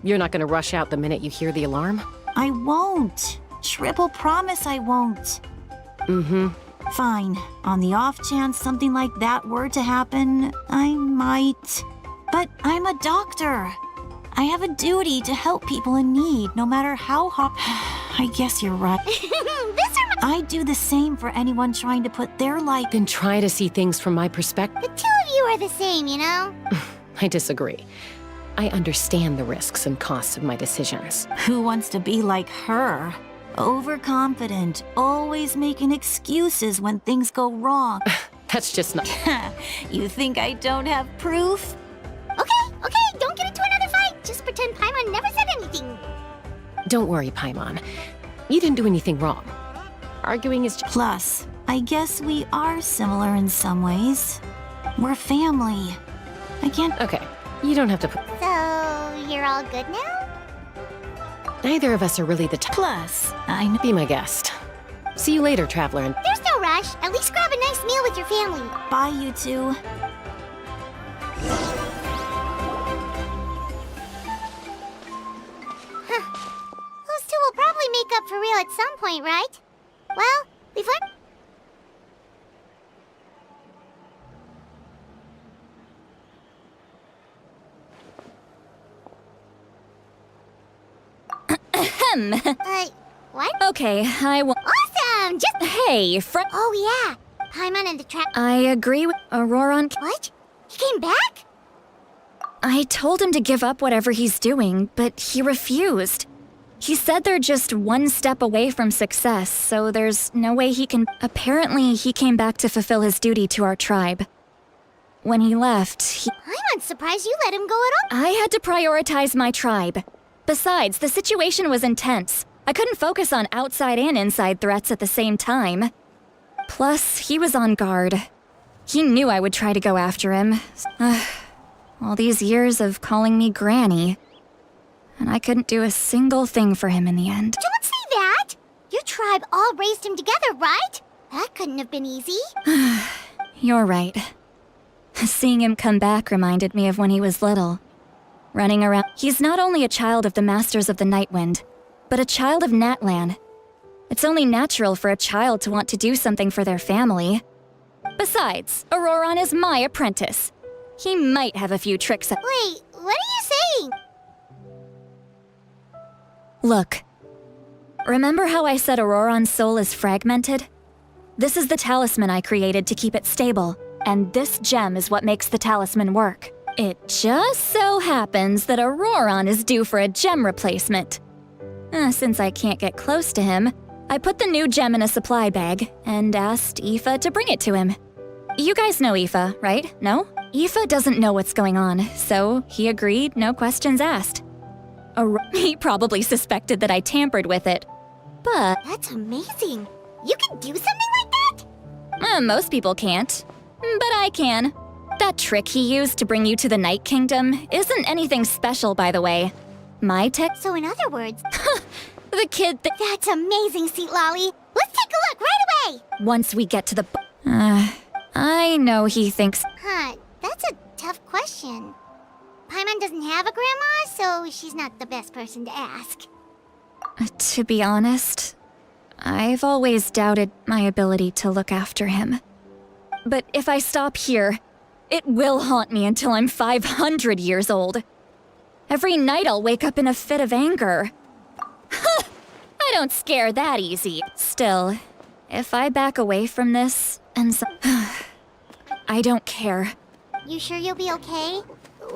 you're not gonna rush out the minute you hear the alarm? I won't. Triple promise I won't. Mm-hmm. Fine. On the off chance something like that were to happen, I might. But I'm a doctor. I have a duty to help people in need, no matter how hard... I guess you're right. I'd do the same for anyone trying to put their life... Then try to see things from my perspective. The two of you are the same, you know? I disagree. I understand the risks and costs of my decisions. Who wants to be like her? Overconfident, always making excuses when things go wrong. That's just not... You think I don't have proof? Okay, don't get into another fight. anything. Don't worry, Paimon. You didn't do anything wrong. Arguing is just... Plus, I guess we are similar in some ways. We're family. I can't... Okay, you don't have to... So, you're all good now? Neither of us are really the type. Plus, I know... Be my guest. See you later, Traveler. And There's no rush. At least grab a nice meal with your family. Bye, you two. Those two will probably make up for real at some point, right? Well, we've learned... Ahem. What? Okay, I will. Awesome! Just... Hey, Oh, yeah. Paimon and the trap... I agree with Auroron. What? He came back? I told him to give up whatever he's doing, but he refused. He said they're just one step away from success, so there's no way he can... Apparently, he came back to fulfill his duty to our tribe. When he left, I'm not surprised you let him go at all. I had to prioritize my tribe. Besides, the situation was intense. I couldn't focus on outside and inside threats at the same time. Plus, he was on guard. He knew I would try to go after him. All these years of calling me Granny. And I couldn't do a single thing for him in the end. Don't say that! Your tribe all raised him together, right? That couldn't have been easy. You're right. Seeing him come back reminded me of when he was little. Running around. He's not only a child of the Masters of the Nightwind, but a child of Natlan. It's only natural for a child to want to do something for their family. Besides, Auroron is my apprentice. He might have a few tricks up. Wait, what are you saying? Look. Remember how I said Auroron's soul is fragmented? This is the talisman I created to keep it stable, and this gem is what makes the talisman work. It just so happens that Auroron is due for a gem replacement. Since I can't get close to him, I put the new gem in a supply bag and asked Aoife to bring it to him. You guys know Aoife, right? No? Aoife doesn't know what's going on, so he agreed, no questions asked. He probably suspected that I tampered with it, but... That's amazing. You can do something like that? Most people can't, but I can. That trick he used to bring you to the Night Kingdom isn't anything special, by the way. My tech... So in other words... the kid that... That's amazing, Seat Lolly. Let's take a look right away! Once we get to the... I know he thinks... That's a tough question. Paimon doesn't have a grandma, so she's not the best person to ask. To be honest, I've always doubted my ability to look after him. But if I stop here, it will haunt me until I'm 500 years old. Every night I'll wake up in a fit of anger. I don't scare that easy. Still, if I back away from this, and so... I don't care. You sure you'll be okay?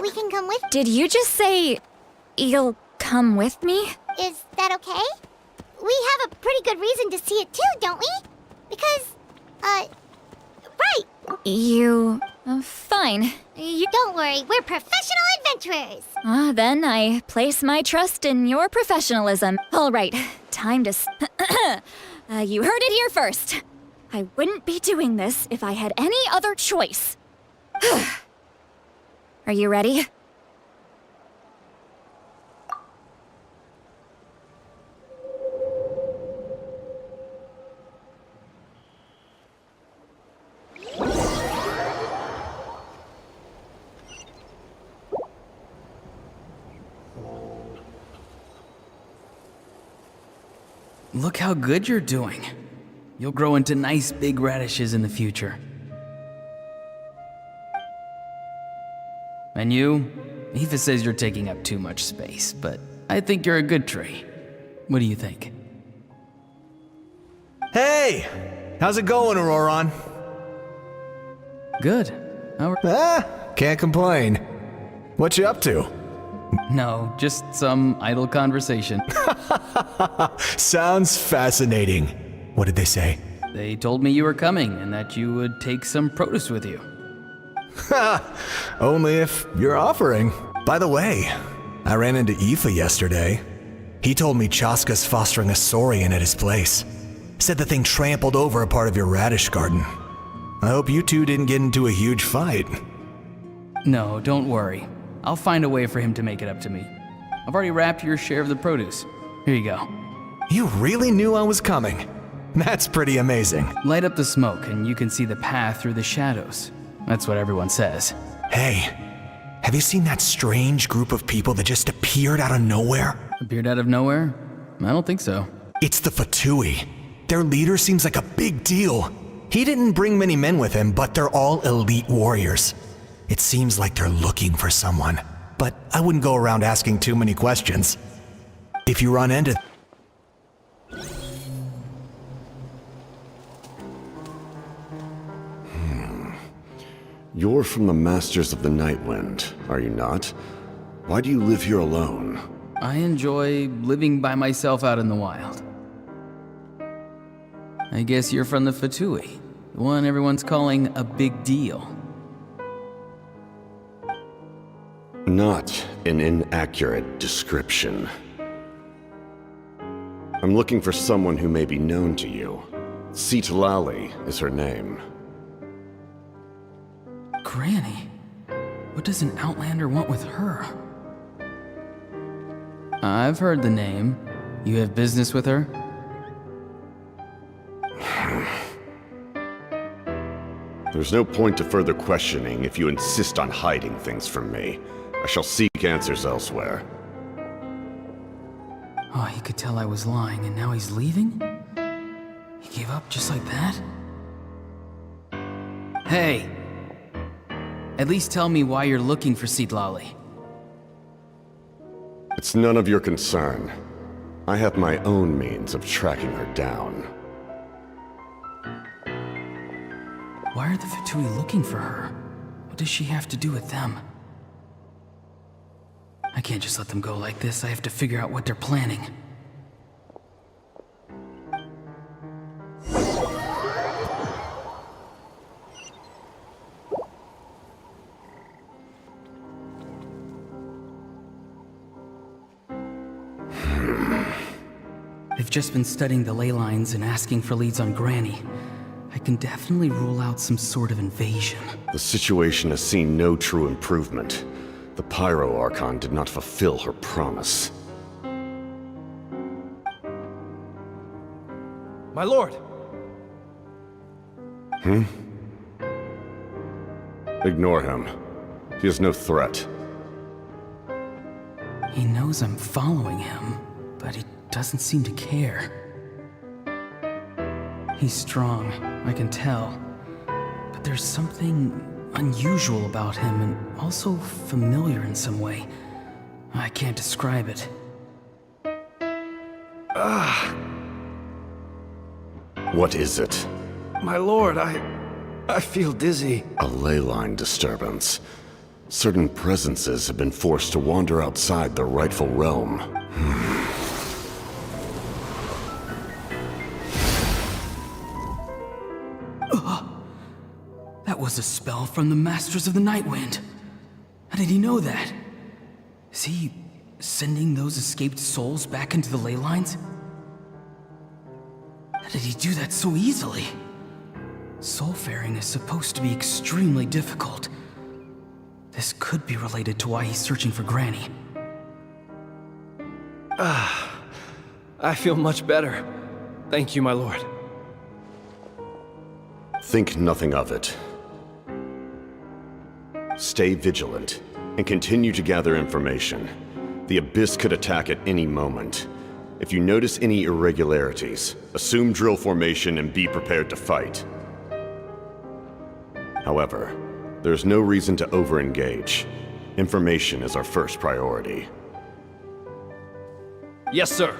We can come with... Did you just say... you'll come with me? Is that okay? We have a pretty good reason to see it too, don't we? Because, right! You... fine. Don't worry, we're professional adventurers! Then I place my trust in your professionalism. All right, time to... you heard it here first. I wouldn't be doing this if I had any other choice. Are you ready? Look how good you're doing. You'll grow into nice big radishes in the future. And you? Aoife says you're taking up too much space, but I think you're a good tree. What do you think? Hey! How's it going, Auroron? Good. Can't complain. What you up to? No, just some idle conversation. Sounds fascinating. What did they say? They told me you were coming and that you would take some produce with you. Ha! Only if you're offering. By the way, I ran into Aoife yesterday. He told me Chaska's fostering a saurian at his place. Said the thing trampled over a part of your radish garden. I hope you two didn't get into a huge fight. No, don't worry. I'll find a way for him to make it up to me. I've already wrapped your share of the produce. Here you go. You really knew I was coming. That's pretty amazing. Light up the smoke and you can see the path through the shadows. That's what everyone says. Hey, have you seen that strange group of people that just appeared out of nowhere? Appeared out of nowhere? I don't think so. It's the Fatui. Their leader seems like a big deal. He didn't bring many men with him, but they're all elite warriors. It seems like they're looking for someone, but I wouldn't go around asking too many questions. If you run into... You're from the Masters of the Nightwind, are you not? Why do you live here alone? I enjoy living by myself out in the wild. I guess you're from the Fatui, the one everyone's calling a big deal. Not an inaccurate description. I'm looking for someone who may be known to you. Citlali is her name. Granny? What does an Outlander want with her? I've heard the name. You have business with her? There's no point to further questioning if you insist on hiding things from me. I shall seek answers elsewhere. Oh, he could tell I was lying and now he's leaving? He gave up just like that? Hey! At least tell me why you're looking for Citlali. It's none of your concern. I have my own means of tracking her down. Why are the Fatui looking for her? What does she have to do with them? I can't just let them go like this. I have to figure out what they're planning. They've just been studying the ley lines and asking for leads on Granny. I can definitely rule out some sort of invasion. The situation has seen no true improvement. The Pyro Archon did not fulfill her promise. My lord! Ignore him. He is no threat. He knows I'm following him, but he doesn't seem to care. He's strong, I can tell. But there's something unusual about him and also familiar in some way. I can't describe it. What is it? My lord, I feel dizzy. A ley line disturbance. Certain presences have been forced to wander outside their rightful realm. That was a spell from the Masters of the Nightwind. How did he know that? Is he sending those escaped souls back into the ley lines? How did he do that so easily? Soulfaring is supposed to be extremely difficult. This could be related to why he's searching for Granny. I feel much better. Thank you, my lord. Think nothing of it. Stay vigilant, and continue to gather information. The Abyss could attack at any moment. If you notice any irregularities, assume drill formation and be prepared to fight. However, there's no reason to over-engage. Information is our first priority. Yes, sir.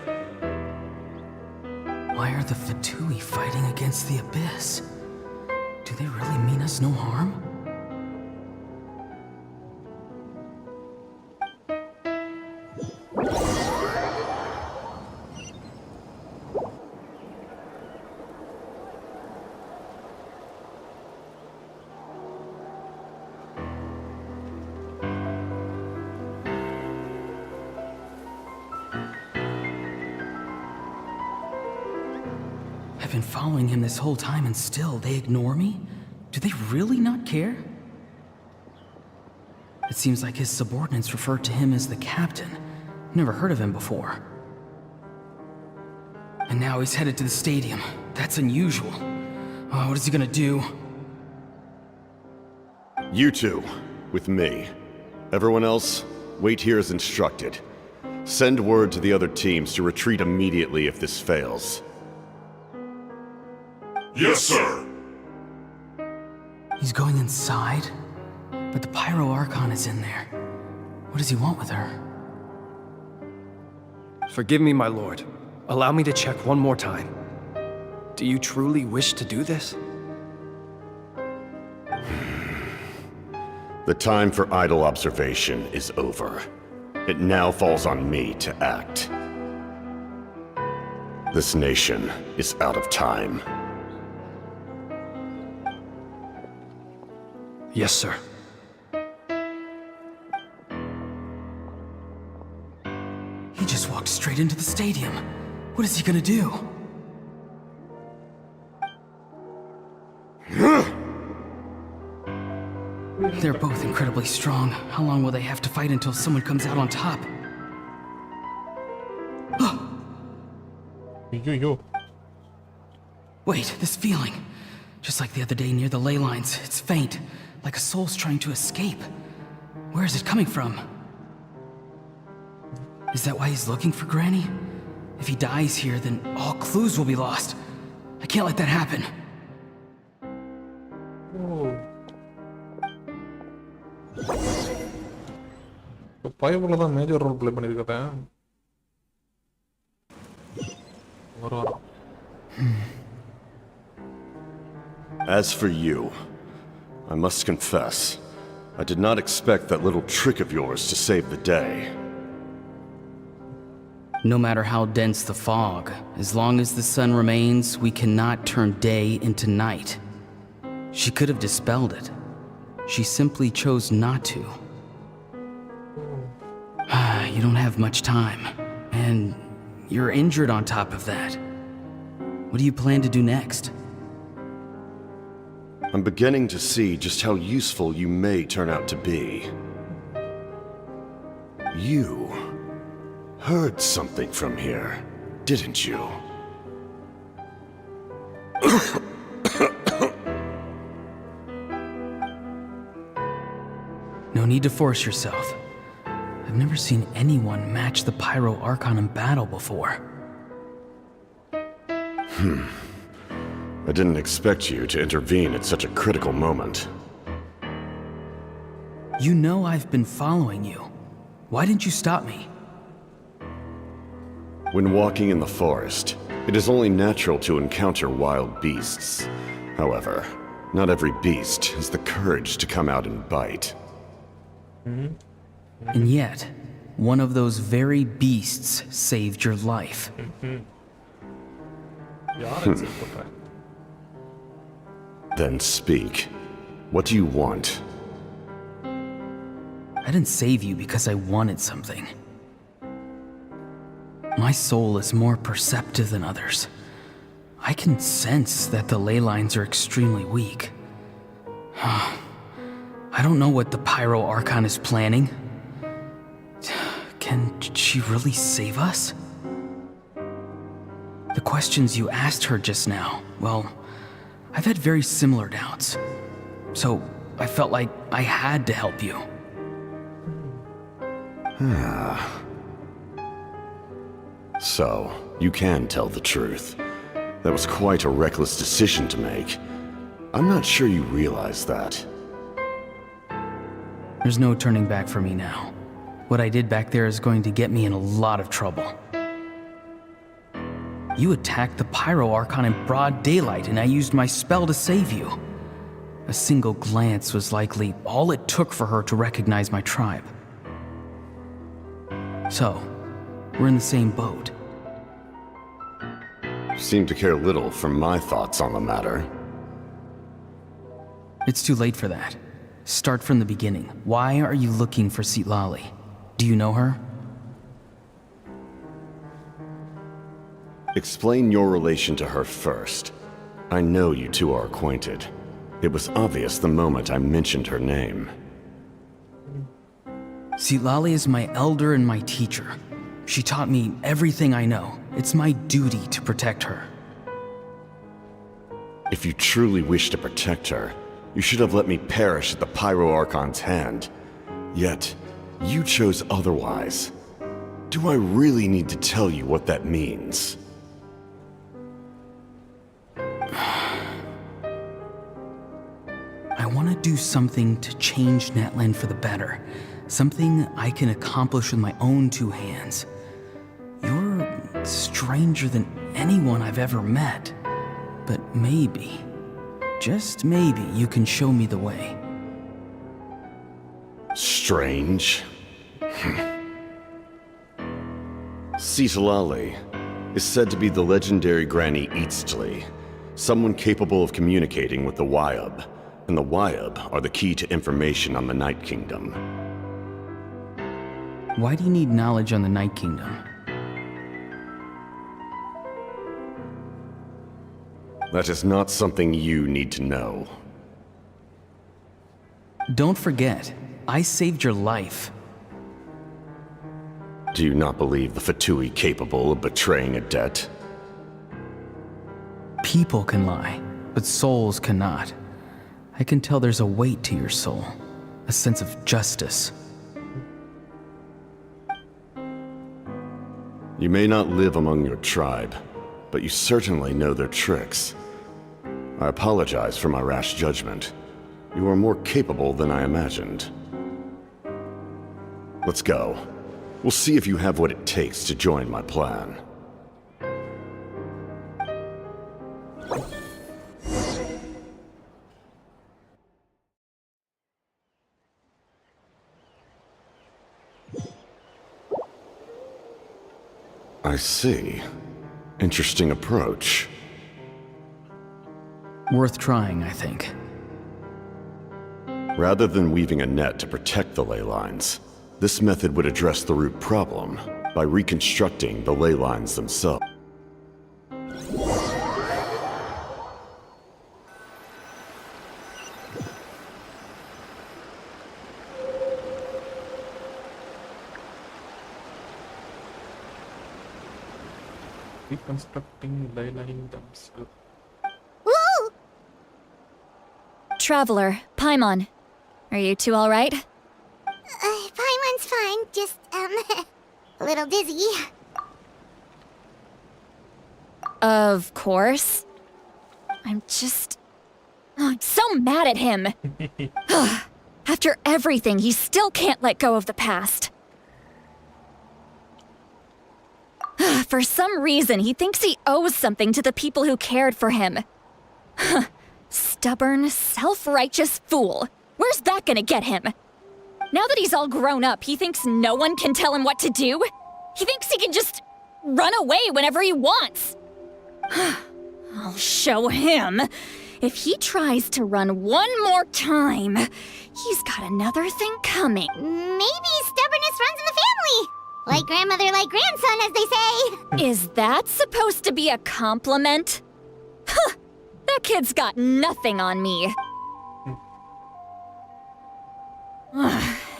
Why are the Fatui fighting against the Abyss? Do they really mean us no harm? been following him this whole time and still they ignore me? Do they really not care? It seems like his subordinates refer to him as the captain. Never heard of him before. And now he's headed to the stadium. That's unusual. Oh, what is he gonna do? You two, with me. Everyone else, wait here as instructed. Send word to the other teams to retreat immediately if this fails. Yes, sir. He's going inside? But the Pyro Archon is in there. What does he want with her? Forgive me, my lord. Allow me to check one more time. Do you truly wish to do this? The time for idle observation is over. It now falls on me to act. This nation is out of time. Yes, sir. He just walked straight into the stadium. What is he gonna do? They're both incredibly strong. How long will they have to fight until someone comes out on top? Wait, this feeling. Just like the other day near the ley lines, it's faint, like a soul's trying to escape. Where is it coming from? Is that why he's looking for Granny? If he dies here, then all clues will be lost. I can't let that happen. பயபுள்ள தான் major role play பண்ணியிருக்கேன். As for you, I must confess, I did not expect that little trick of yours to save the day. No matter how dense the fog, as long as the sun remains, we cannot turn day into night. She could have dispelled it. She simply chose not to. You don't have much time, and you're injured on top of that. What do you plan to do next? I'm beginning to see just how useful you may turn out to be. You heard something from here, didn't you? No need to force yourself. I've never seen anyone match the Pyro Archon in battle before. I didn't expect you to intervene at such a critical moment. You know I've been following you. Why didn't you stop me? When walking in the forest, it is only natural to encounter wild beasts. However, not every beast has the courage to come out and bite. And yet, one of those very beasts saved your life. Then speak. What do you want? I didn't save you because I wanted something. My soul is more perceptive than others. I can sense that the ley lines are extremely weak. I don't know what the Pyro Archon is planning. Can she really save us? The questions you asked her just now, well, I've had very similar doubts. So I felt like I had to help you. So, you can tell the truth. That was quite a reckless decision to make. I'm not sure you realize that. There's no turning back for me now. What I did back there is going to get me in a lot of trouble. You attacked the Pyro Archon in broad daylight, and I used my spell to save you. A single glance was likely all it took for her to recognize my tribe. So, we're in the same boat. Seem to care little for my thoughts on the matter. It's too late for that. Start from the beginning. Why are you looking for Souljabott? Do you know her? Explain your relation to her first. I know you two are acquainted. It was obvious the moment I mentioned her name. Citlali is my elder and my teacher. She taught me everything I know. It's my duty to protect her. If you truly wish to protect her, you should have let me perish at the Pyro Archon's hand. Yet, you chose otherwise. Do I really need to tell you what that means? I want to do something to change Netland for the better. Something I can accomplish with my own two hands. You're stranger than anyone I've ever met. But maybe, just maybe, you can show me the way. Strange? Citlali is said to be the legendary Granny Eastly, someone capable of communicating with the Wyub, and the Wyub are the key to information on the Night Kingdom. Why do you need knowledge on the Night Kingdom? That is not something you need to know. Don't forget, I saved your life. Do you not believe the Fatui capable of betraying a debt? People can lie, but souls cannot. I can tell there's a weight to your soul, a sense of justice. You may not live among your tribe, but you certainly know their tricks. I apologize for my rash judgment. You are more capable than I imagined. Let's go. We'll see if you have what it takes to join my plan. I see. Interesting approach. Worth trying, I think. Rather than weaving a net to protect the ley lines, this method would address the root problem by reconstructing the ley lines themselves. Reconstructing ley line themselves. Woo! Traveler, Paimon. Are you two alright? Paimon's fine, just, a little dizzy. Of course. I'm so mad at him. After everything, he still can't let go of the past. For some reason, he thinks he owes something to the people who cared for him. Stubborn, self-righteous fool. Where's that gonna get him? Now that he's all grown up, he thinks no one can tell him what to do? He thinks he can just run away whenever he wants. I'll show him. If he tries to run one more time, he's got another thing coming. Maybe stubbornness runs in the family. Like grandmother, like grandson, as they say. Is that supposed to be a compliment? That kid's got nothing on me.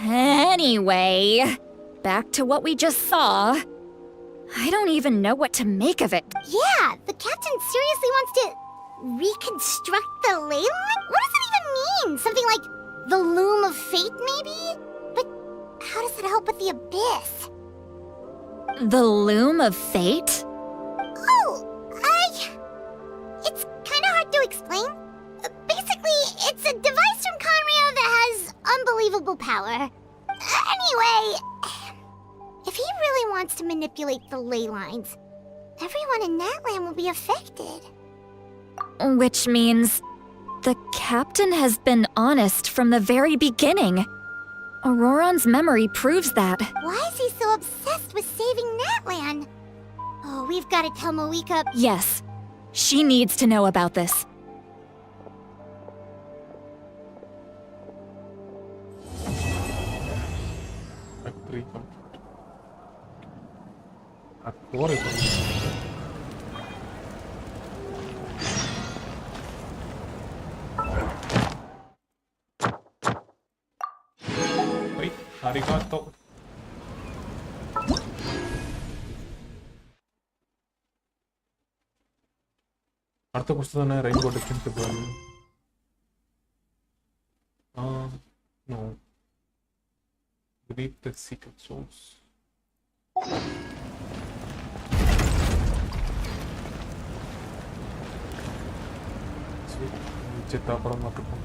Anyway, back to what we just saw. I don't even know what to make of it. Yeah, the captain seriously wants to reconstruct the ley line? What does it even mean? Something like the loom of fate, maybe? But how does that help with the abyss? The loom of fate? It's kind of hard to explain. Basically, it's a device from Conrio that has unbelievable power. Anyway, if he really wants to manipulate the ley lines, everyone in Natlan will be affected. Which means the captain has been honest from the very beginning. Auroron's memory proves that. Why is he so obsessed with saving Natlan? Oh, we've got to tell Moeka. Yes, she needs to know about this. Factory complete. arigato. அடுத்த question தானே rainbow difference problem. No. Delete the secret source. சரி, செத்தா அப்புறம் மாட்டுப்போம்.